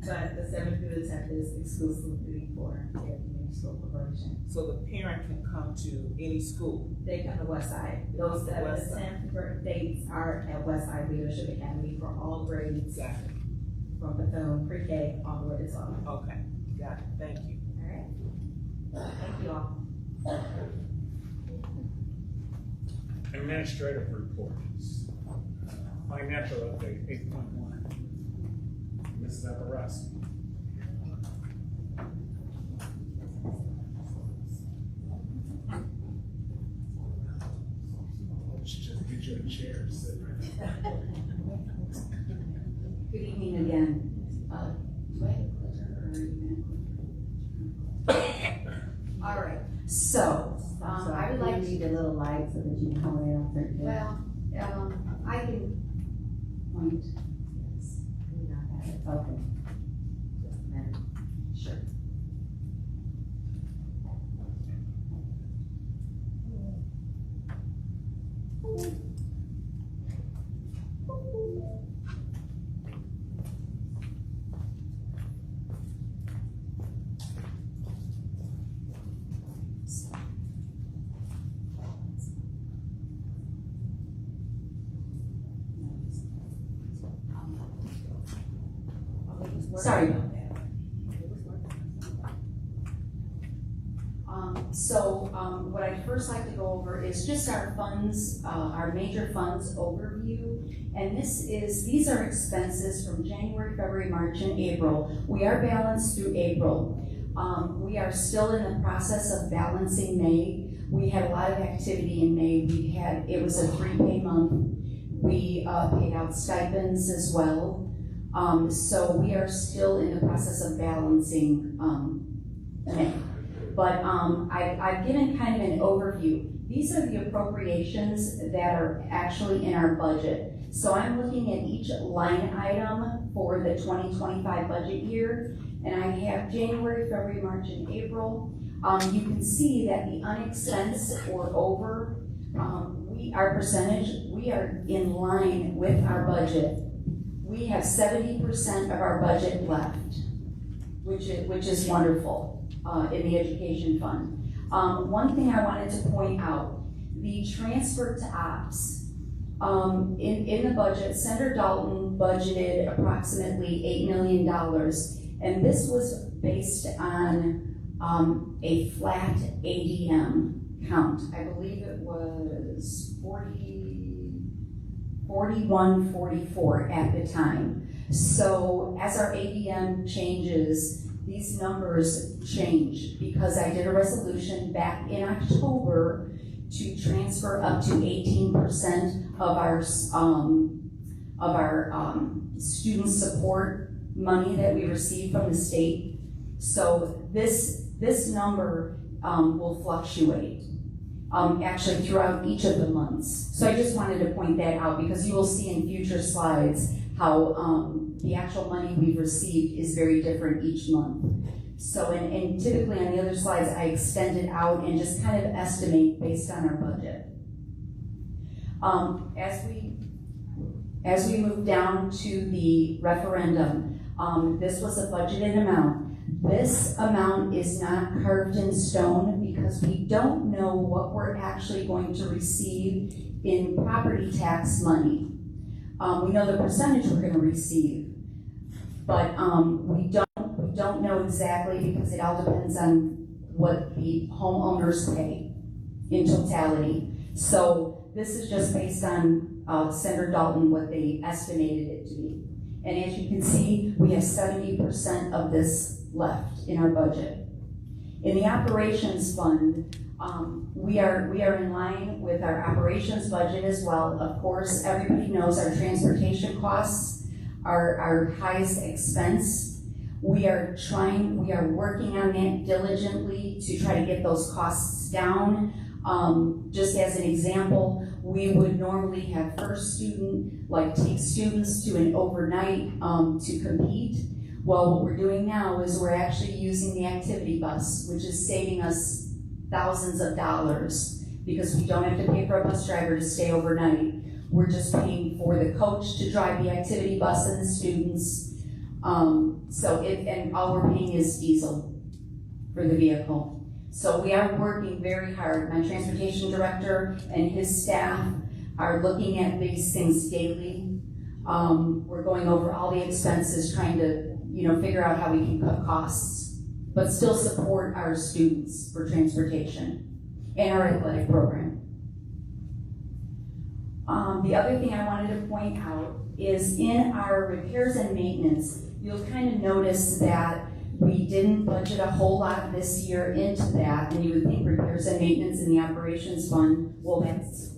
but the 7th through the 10th is exclusively for Gary Community School Corporation. So the parent can come to any school? They come to Westside. Those 7th to 10th dates are at Westside Leadership Academy for all grades. Exactly. From Bethune pre-K all the way to 12. Okay, got it. Thank you. All right. Thank you all. Administrative reports. Financial update, 8.1. Mrs. Zaborowski. Just get you a chair to sit right now. Good evening again. Do I have a clicker or are you gonna clicker? All right, so I would like to see the little light so that you can hold it on certain. Well, I can point. Yes. Do not have it. Okay. Just a minute. Sure. Sorry about that. What I'd first like to go over is just our funds, our major funds overview. And these are expenses from January, February, March, and April. We are balanced through April. We are still in the process of balancing May. We had a lot of activity in May. It was a 3-pay month. We paid out stipends as well. So we are still in the process of balancing May. But I've given kind of an overview. These are the appropriations that are actually in our budget. So I'm looking at each line item for the 2025 budget year, and I have January, February, March, and April. You can see that the unexpensed or over, our percentage, we are in line with our budget. We have 70% of our budget left, which is wonderful. In the education fund. One thing I wanted to point out, the transfer to ops. In the budget, Senator Dalton budgeted approximately $8 million, and this was based on a flat ADM count. I believe it was 4144 at the time. So as our ADM changes, these numbers change because I did a resolution back in October to transfer up to 18% of our student support money that we receive from the state. So this number will fluctuate actually throughout each of the months. So I just wanted to point that out because you will see in future slides how the actual money we've received is very different each month. So, and typically on the other slides, I extend it out and just kind of estimate based on our budget. As we move down to the referendum, this was a budgeted amount. This amount is not carved in stone because we don't know what we're actually going to receive in property tax money. We know the percentage we're going to receive, but we don't know exactly because it all depends on what the homeowners pay in totality. So this is just based on Senator Dalton, what they estimated it to be. And as you can see, we have 70% of this left in our budget. In the operations fund, we are in line with our operations budget as well. Of course, everybody knows our transportation costs are our highest expense. We are working on that diligently to try to get those costs down. Just as an example, we would normally have first student, take students to an overnight to compete. Well, what we're doing now is we're actually using the activity bus, which is saving us thousands of dollars because we don't have to pay for a bus driver to stay overnight. We're just paying for the coach to drive the activity bus and the students. And all we're paying is diesel for the vehicle. So we are working very hard. My transportation director and his staff are looking at these things daily. We're going over all the expenses, trying to, figure out how we can cut costs, but still support our students for transportation and our athletic program. The other thing I wanted to point out is in our repairs and maintenance, you'll kind of notice that we didn't budget a whole lot this year into that, and you would think repairs and maintenance in the operations fund, well,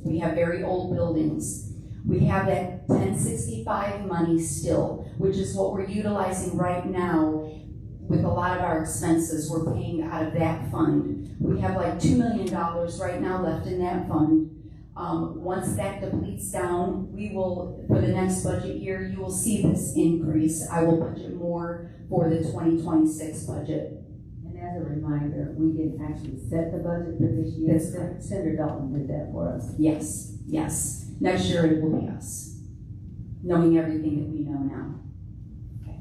we have very old buildings. We have that 1065 money still, which is what we're utilizing right now. with a lot of our expenses, we're paying out of that fund. We have like $2 million right now left in that fund. Once that depletes down, we will, for the next budget year, you will see this increase. I will budget more for the 2026 budget. And as a reminder, we didn't actually set the budget for this year. That's correct. Senator Dalton did that for us. Yes, yes. Next year it will be us, knowing everything that we know now. Okay.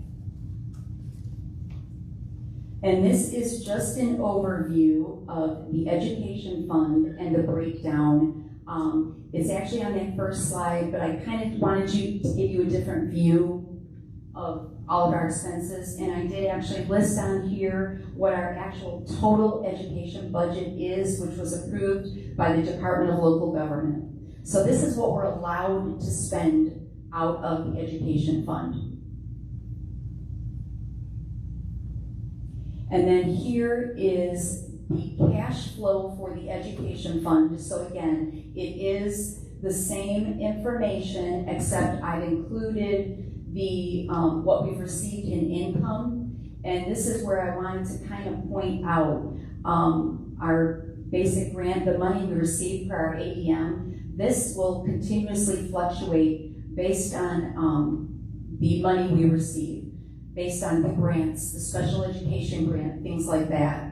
And this is just an overview of the education fund and the breakdown. It's actually on that first slide, but I kind of wanted to give you a different view of all of our expenses, and I did actually list on here what our actual total education budget is, which was approved by the Department of Local Government. So this is what we're allowed to spend out of the education fund. And then here is the cash flow for the education fund. So again, it is the same information, except I've included the what we've received in income. And this is where I wanted to kind of point out our basic grant, the money we received for our ADM. This will continuously fluctuate based on the money we receive, based on the grants, the special education grant, things like that.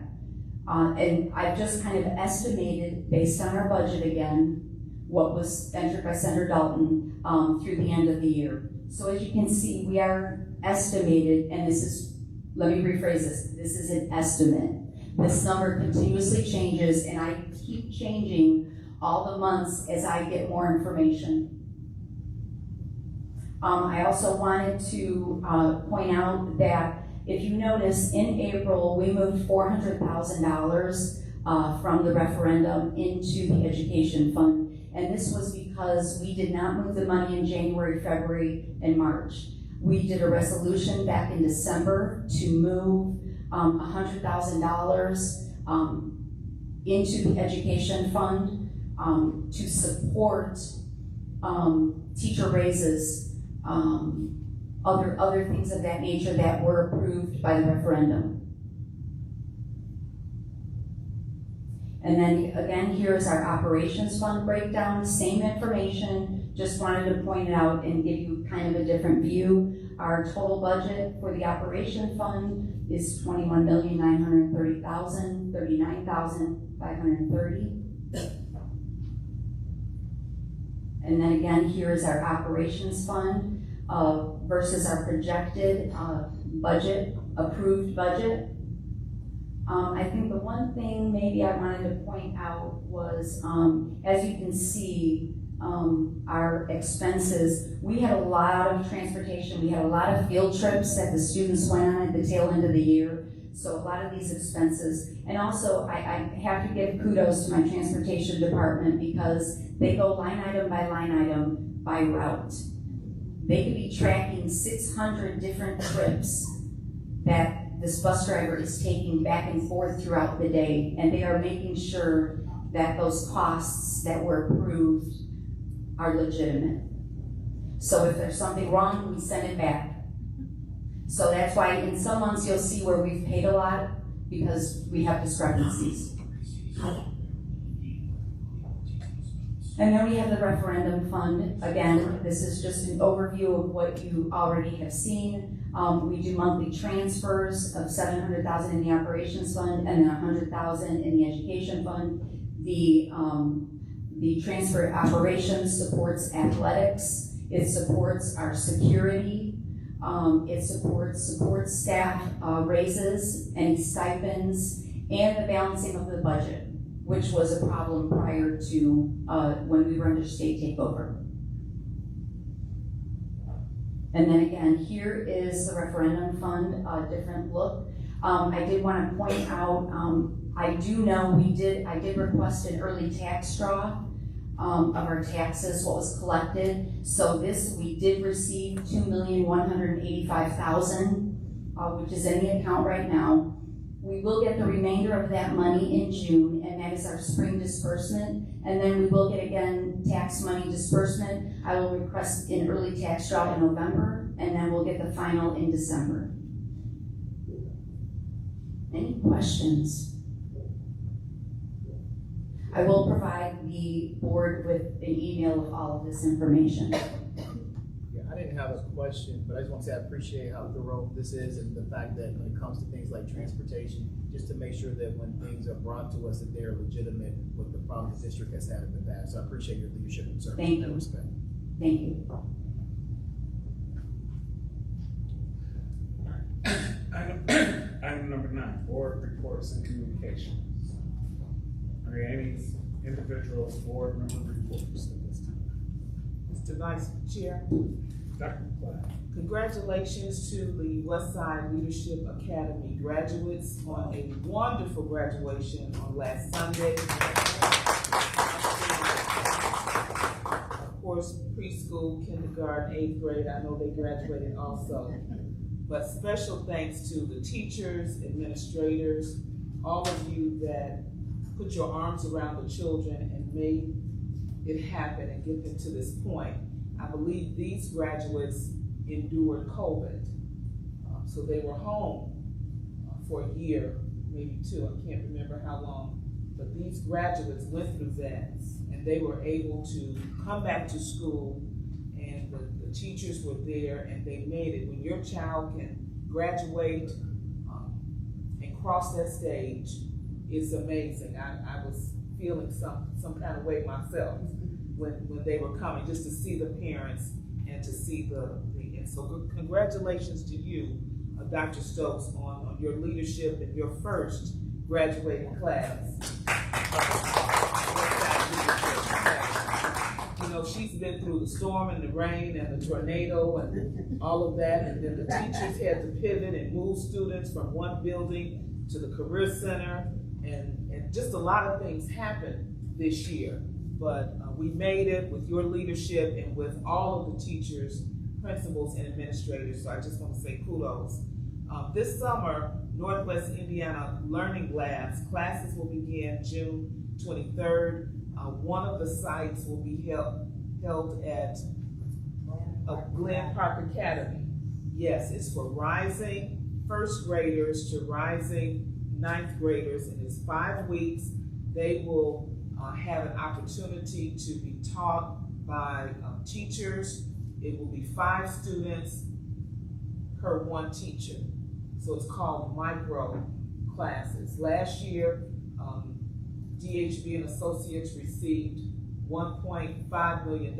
And I've just kind of estimated, based on our budget again, what was entered by Senator Dalton through the end of the year. So as you can see, we are estimated, and this is, let me rephrase this is an estimate. This number continuously changes, and I keep changing all the months as I get more information. I also wanted to point out that if you notice, in April, we moved $400,000 from the referendum into the education fund. And this was because we did not move the money in January, February, and March. We did a resolution back in December to move $100,000 into the education fund to support teacher raises, other things of that nature that were approved by the referendum. And then again, here's our operations fund breakdown, same information, just wanted to point it out and give you kind of a different view. Our total budget for the operation fund is $21,930,000, $39,530. And then again, here's our operations fund versus our projected budget, approved budget. I think the one thing maybe I wanted to point out was, as you can see, our expenses, we had a lot of transportation, we had a lot of field trips that the students went on at the tail end of the year, so a lot of these expenses. And also, I have to give kudos to my transportation department because they go line item by route. They could be tracking 600 different trips that this bus driver is taking back and forth throughout the day, and they are making sure that those costs that were approved are legitimate. So if there's something wrong, we send it back. So that's why in some months you'll see where we've paid a lot because we have discrepancies. And then we have the referendum fund. Again, this is just an overview of what you already have seen. We do monthly transfers of $700,000 in the operations fund and then $100,000 in the education fund. The transfer operations supports athletics. It supports our security. It supports staff raises and stipends and the balancing of the budget, which was a problem prior to when we were under state takeover. And then again, here is the referendum fund, a different look. I did want to point out, I do know I did request an early tax draw of our taxes, what was collected. So we did receive $2,185,000, which is in the account right now. We will get the remainder of that money in June, and that is our spring disbursement. And then we will get again tax money disbursement. I will request an early tax draw in November, and then we'll get the final in December. Any questions? I will provide the board with an email with all of this information. Yeah, I didn't have a question, but I just want to say I appreciate how thorough this is and the fact that when it comes to things like transportation, just to make sure that when things are brought to us, that they're legitimate with the problems the district has had in the past. So I appreciate your leadership and service in that respect. Thank you. Item number 9, board reports and communications. Are there any individual board member reports at this time? Mr. Vice Chair, Dr. McClain. congratulations to the Westside Leadership Academy graduates on a wonderful graduation on last Sunday. Of course, preschool, kindergarten, 8th grade, I know they graduated also. But special thanks to the teachers, administrators, all of you that put your arms around the children and made it happen and get them to this point. I believe these graduates endured COVID. So they were home for a year, maybe 2, I can't remember how long. But these graduates went through that and they were able to come back to school, and the teachers were there and they made it. When your child can graduate and cross that stage, it's amazing. I was feeling some kind of way myself when they were coming, just to see the parents and to see and so congratulations to you, Dr. Stokes, on your leadership in your first graduating class. You know, she's been through the storm and the rain and the tornado and all of that, and then the teachers had to pivot and move students from one building to the Career Center, and just a lot of things happened this year. But we made it with your leadership and with all of the teachers, principals, and administrators, so I just want to say kudos. This summer, Northwest Indiana Learning Labs classes will begin June 23rd. One of the sites will be held at Glen Park Academy. Yes, it's for rising first graders to rising 9th graders, and it's 5 weeks. They will have an opportunity to be taught by teachers. It will be 5 students per 1 teacher. So it's called micro classes. Last year, DHB and Associates received $1.5 million.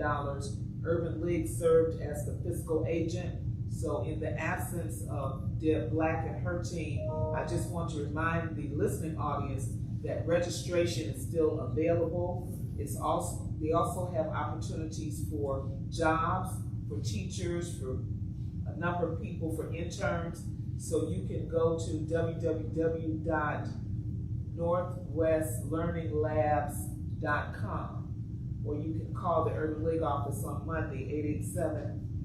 Urban League served as the fiscal agent. So in the absence of Deb Black and her team, I just want to remind the listening audience that registration is still available. They also have opportunities for jobs, for teachers, for a number of people, for interns. So you can go to www.northwestlearninglabs.com, or you can call the Urban League office on Monday,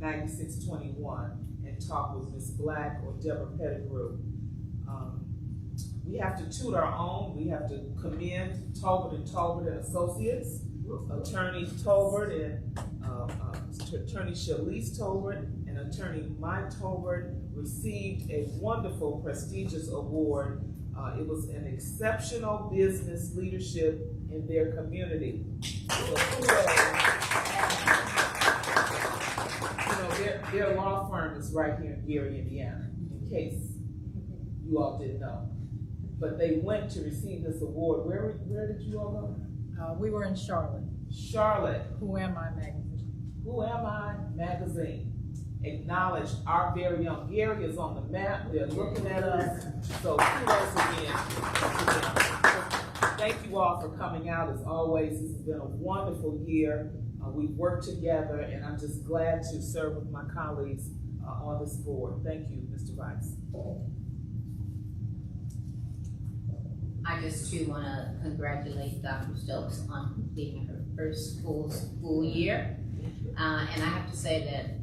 887-9621, and talk with Ms. Black or Deborah Pettigrew. We have to toot our own. We have to commend Tolbert and Associates, Attorney Tolbert and Attorney Shalise Tolbert and Attorney Mike Tolbert received a wonderful, prestigious award. It was an exceptional business leadership in their community. So, their law firm is right here in Gary, Indiana, in case you all didn't know. But they went to receive this award. Where did you all go? We were in Charlotte. Charlotte. Who Am I magazine. Who Am I magazine acknowledged our very own. Gary is on the map. They're looking at us. So kudos again. Thank you all for coming out. As always, this has been a wonderful year. We've worked together, and I'm just glad to serve with my colleagues on this board. Thank you, Mr. Vice. I just too want to congratulate Dr. Stokes on completing her first school year. And I have to say that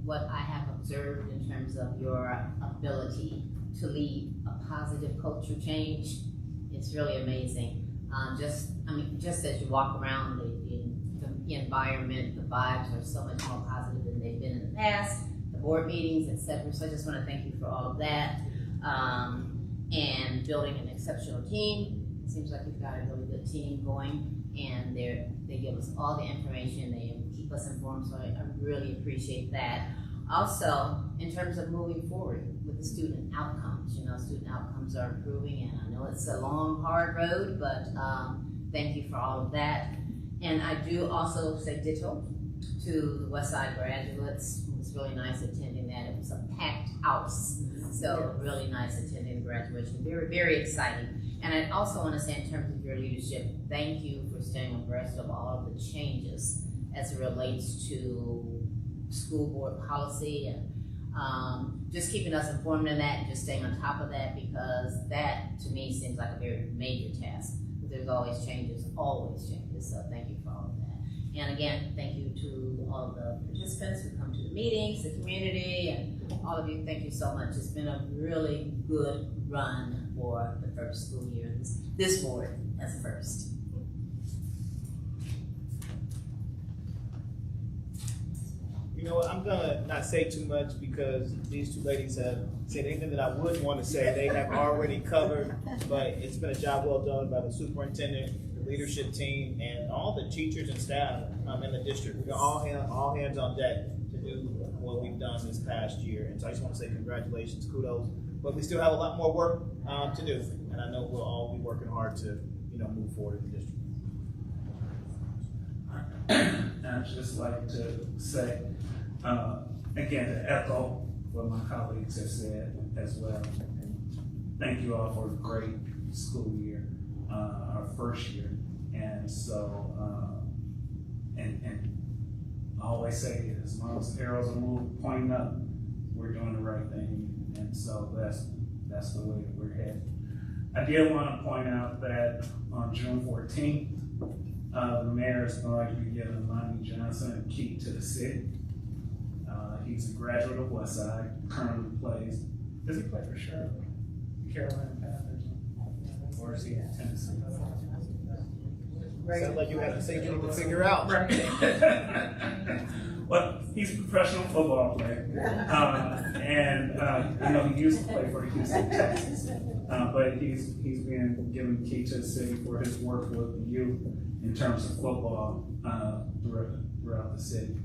what I have observed in terms of your ability to lead a positive culture change, it's really amazing. Just as you walk around, the environment, the vibes are so much more positive than they've been in the past, the board meetings, etc. So I just want to thank you for all of that. And and building an exceptional team. It seems like we've got a really good team going, and they give us all the information, they keep us informed, so I really appreciate that. Also, in terms of moving forward with the student outcomes, student outcomes are improving, and I know it's a long, hard road, but thank you for all of that. And I do also say ditto to the Westside graduates. It was really nice attending that. It was a packed house, so really nice attending the graduation. Very, very exciting. And I also want to say, in terms of your leadership, thank you for staying abreast of all of the changes as it relates to school board policy and just keeping us informed in that and just staying on top of that, because that to me seems like a very major task. But there's always changes. So thank you for all of that. And again, thank you to all of the participants who come to the meetings, the community, and all of you. Thank you so much. It's been a really good run for the first school year. This board as first. You know what, I'm gonna not say too much because these two ladies have said anything that I would want to say, they have already covered, but it's been a job well done by the superintendent, the leadership team, and all the teachers and staff in the district. We're all hands on deck to do what we've done this past year, and so I just want to say congratulations, kudos, but we still have a lot more work to do, and I know we'll all be working hard to move forward in the district. I'd just like to say, again, to echo what my colleagues have said as well. Thank you all for a great school year, our first year. And so, and I always say, as long as arrows are pointing up, we're doing the right thing. And so that's the way that we're headed. I did want to point out that on June 14th, the mayor is going to be giving Lonnie Johnson a key to the city. He's a graduate of Westside, currently plays, does he play for Carolina Panthers? Or is he at Tennessee? Sounds like you have to say you to figure out. Well, he's a professional football player. And I know he used to play for Houston Texans. But he's been given the key to the city for his work with the youth in terms of football throughout the city.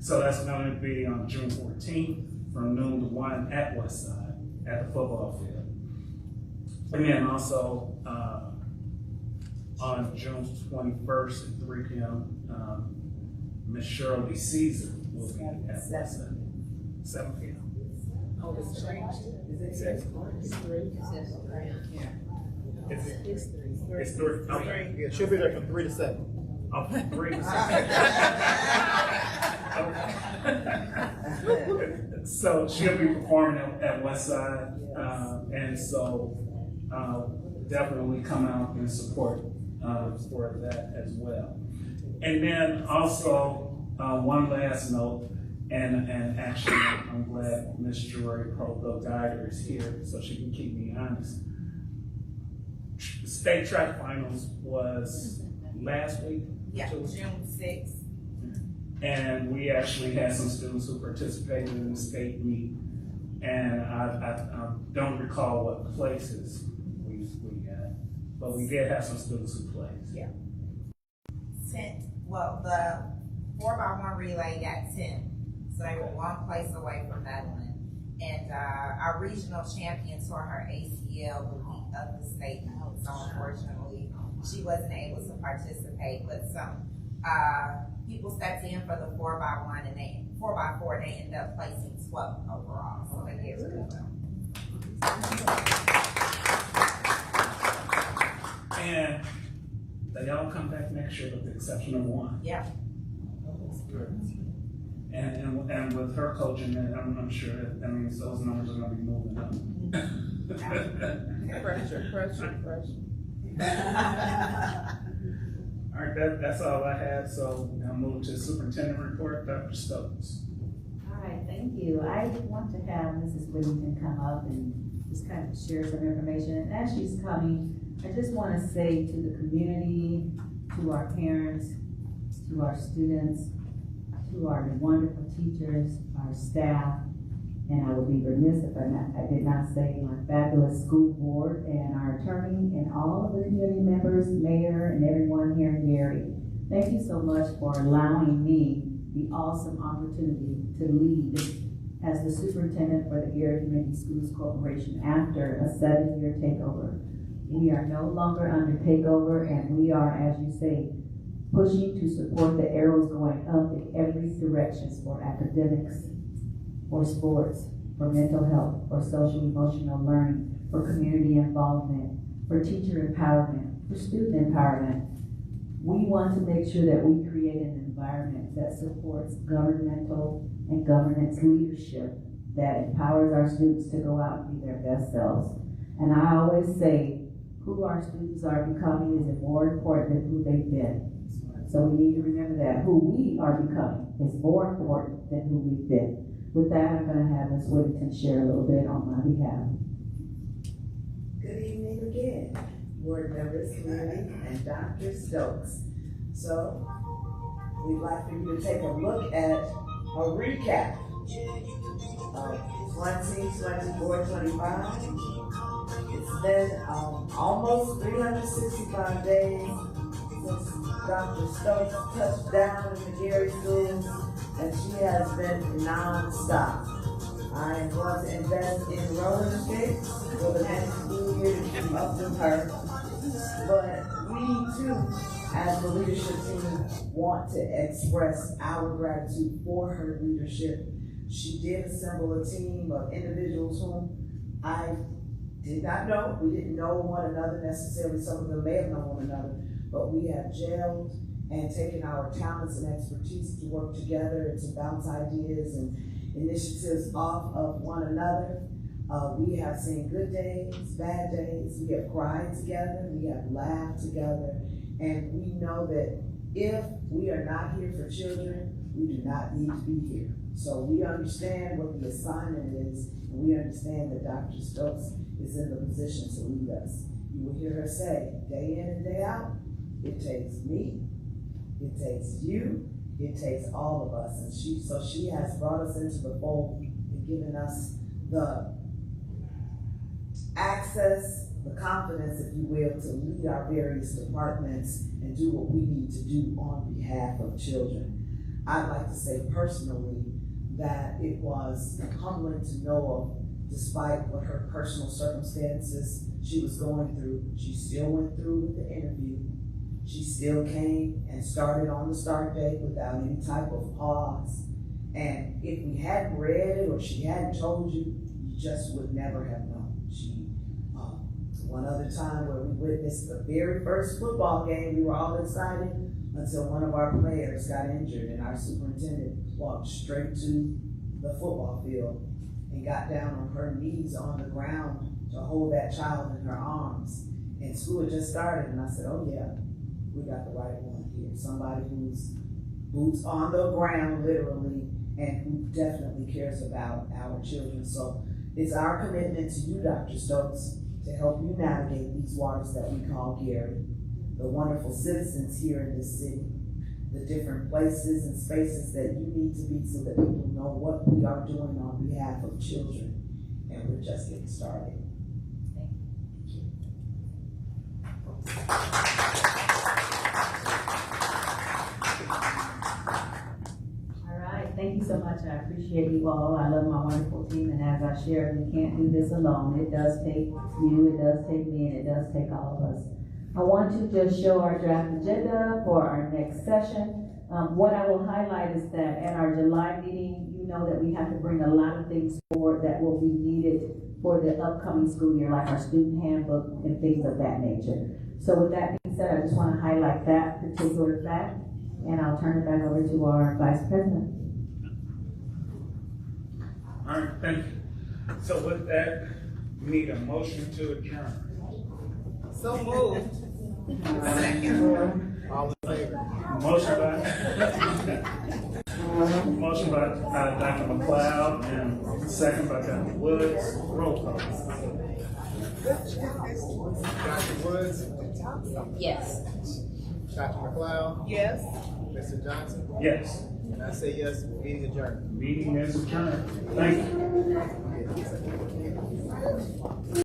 So that's going to be on June 14th from noon to 1 at Westside at the football field. And then also on June 21st at 3 p.m., Miss Shirley Caesar will be at Westside. 7 p.m. Oh, it's changed. Is it 3? It's 3. Okay. Yeah, she'll be there from 3 to 7. Oh, 3 to 7. So she'll be performing at Westside, and so definitely come out and support for that as well. And then also one last note, and actually I'm glad Ms. Joy Proto-Geiger is here so she can keep me honest. State track finals was last week. Yeah, June 6th. And we actually had some students who participated in the state meet. And I don't recall what places we got, but we did have some students who played. Yeah. Well, the 4x1 relay got 10. So they were one place away from medalling. And our regional champion tore her ACL the week of the state meet. So unfortunately, she wasn't able to participate. But some people stepped in for the 4x1 and 4x4, they ended up placing 12th overall. So they did really well. And they all come back next year with the exception of one. Yeah. And with her coaching, I'm sure that means those numbers are going to be moving up. Pressure. All right, that's all I had. So I'll move to the superintendent report, Dr. Stokes. All right, thank you. I want to have Mrs. Whittington come up and just kind of share some information. And as she's coming, I just want to say to the community, to our parents, to our students, to our wonderful teachers, our staff, And I would be remiss if I did not say my fabulous school board and our attorney and all of the community members, mayor, and everyone here in Gary. Thank you so much for allowing me the awesome opportunity to lead as the superintendent for the Gary Community Schools Corporation after a 7-year takeover. We are no longer under takeover, and we are, as you say, pushing to support the arrows going up in every direction for academics, for sports, for mental health, for social emotional learning, for community involvement, for teacher empowerment, for student empowerment. We want to make sure that we create an environment that supports governmental and governance leadership that empowers our students to go out and be their best selves. And I always say, who our students are becoming is more important than who they've been. So we need to remember that who we are becoming is more important than who we've been. With that, I'm going to have Ms. Whittington share a little bit on my behalf. Good evening again, board members, community, and Dr. Stokes. So, we'd like for you to take a look at a recap of 2024-25. It's been almost 365 days since Dr. Stokes touched down in the Gary schools, and she has been non-stop. I am going to invest in roller skates for the next school year to keep up with her. But we too, as the leadership team, want to express our gratitude for her leadership. She did assemble a team of individuals whom I did not know. We didn't know one another necessarily. Some of them may have known one another, but we have gelled and taken our talents and expertise to work together and to bounce ideas and initiatives off of one another. We have seen good days, bad days. We have cried together. We have laughed together. And we know that if we are not here for children, we do not need to be here. So we understand what the assignment is, and we understand that Dr. Stokes is in the position to lead us. You will hear her say, day in and day out, it takes me, it takes you, it takes all of us. And she has brought us into the fold and given us the access, the confidence, if you will, to lead our various departments and do what we need to do on behalf of children. I'd like to say personally that it was humbling to know of, despite what her personal circumstances she was going through, she still went through with the interview. She still came and started on the start date without any type of pause. And if we hadn't read it or she hadn't told you, you just would never have known. One other time where we witnessed the very first football game, we were all excited until one of our players got injured and our superintendent walked straight to the football field and got down on her knees on the ground to hold that child in her arms. And school had just started, and I said, oh yeah, we got the right one here. Somebody who's boots on the ground, literally, and who definitely cares about our children. So it's our commitment to you, Dr. Stokes, to help you navigate these waters that we call Gary, the wonderful citizens here in this city, the different places and spaces that you need to be so that people know what we are doing on behalf of children. And we're just getting started. Thank you. Thank you so much. I appreciate you all. I love my wonderful team, and as I shared, we can't do this alone. It does take you, it does take me, and it does take all of us. I want to just show our draft agenda for our next session. What I will highlight is that at our July meeting, you know that we have to bring a lot of things forward that will be needed for the upcoming school year, like our student handbook and things of that nature. So with that being said, I just want to highlight that particular fact, and I'll turn it back over to our Vice President. All right, thank you. So with that, we need a motion to adjourn. So moved. Second. All in favor? Motion by Dr. McLeod and second by Dr. Woods. Roll call. Dr. Woods? Yes. Dr. McLeod? Yes. Mr. Johnson? Yes. And I say yes, meeting adjourned. Meeting is adjourned. Thank you.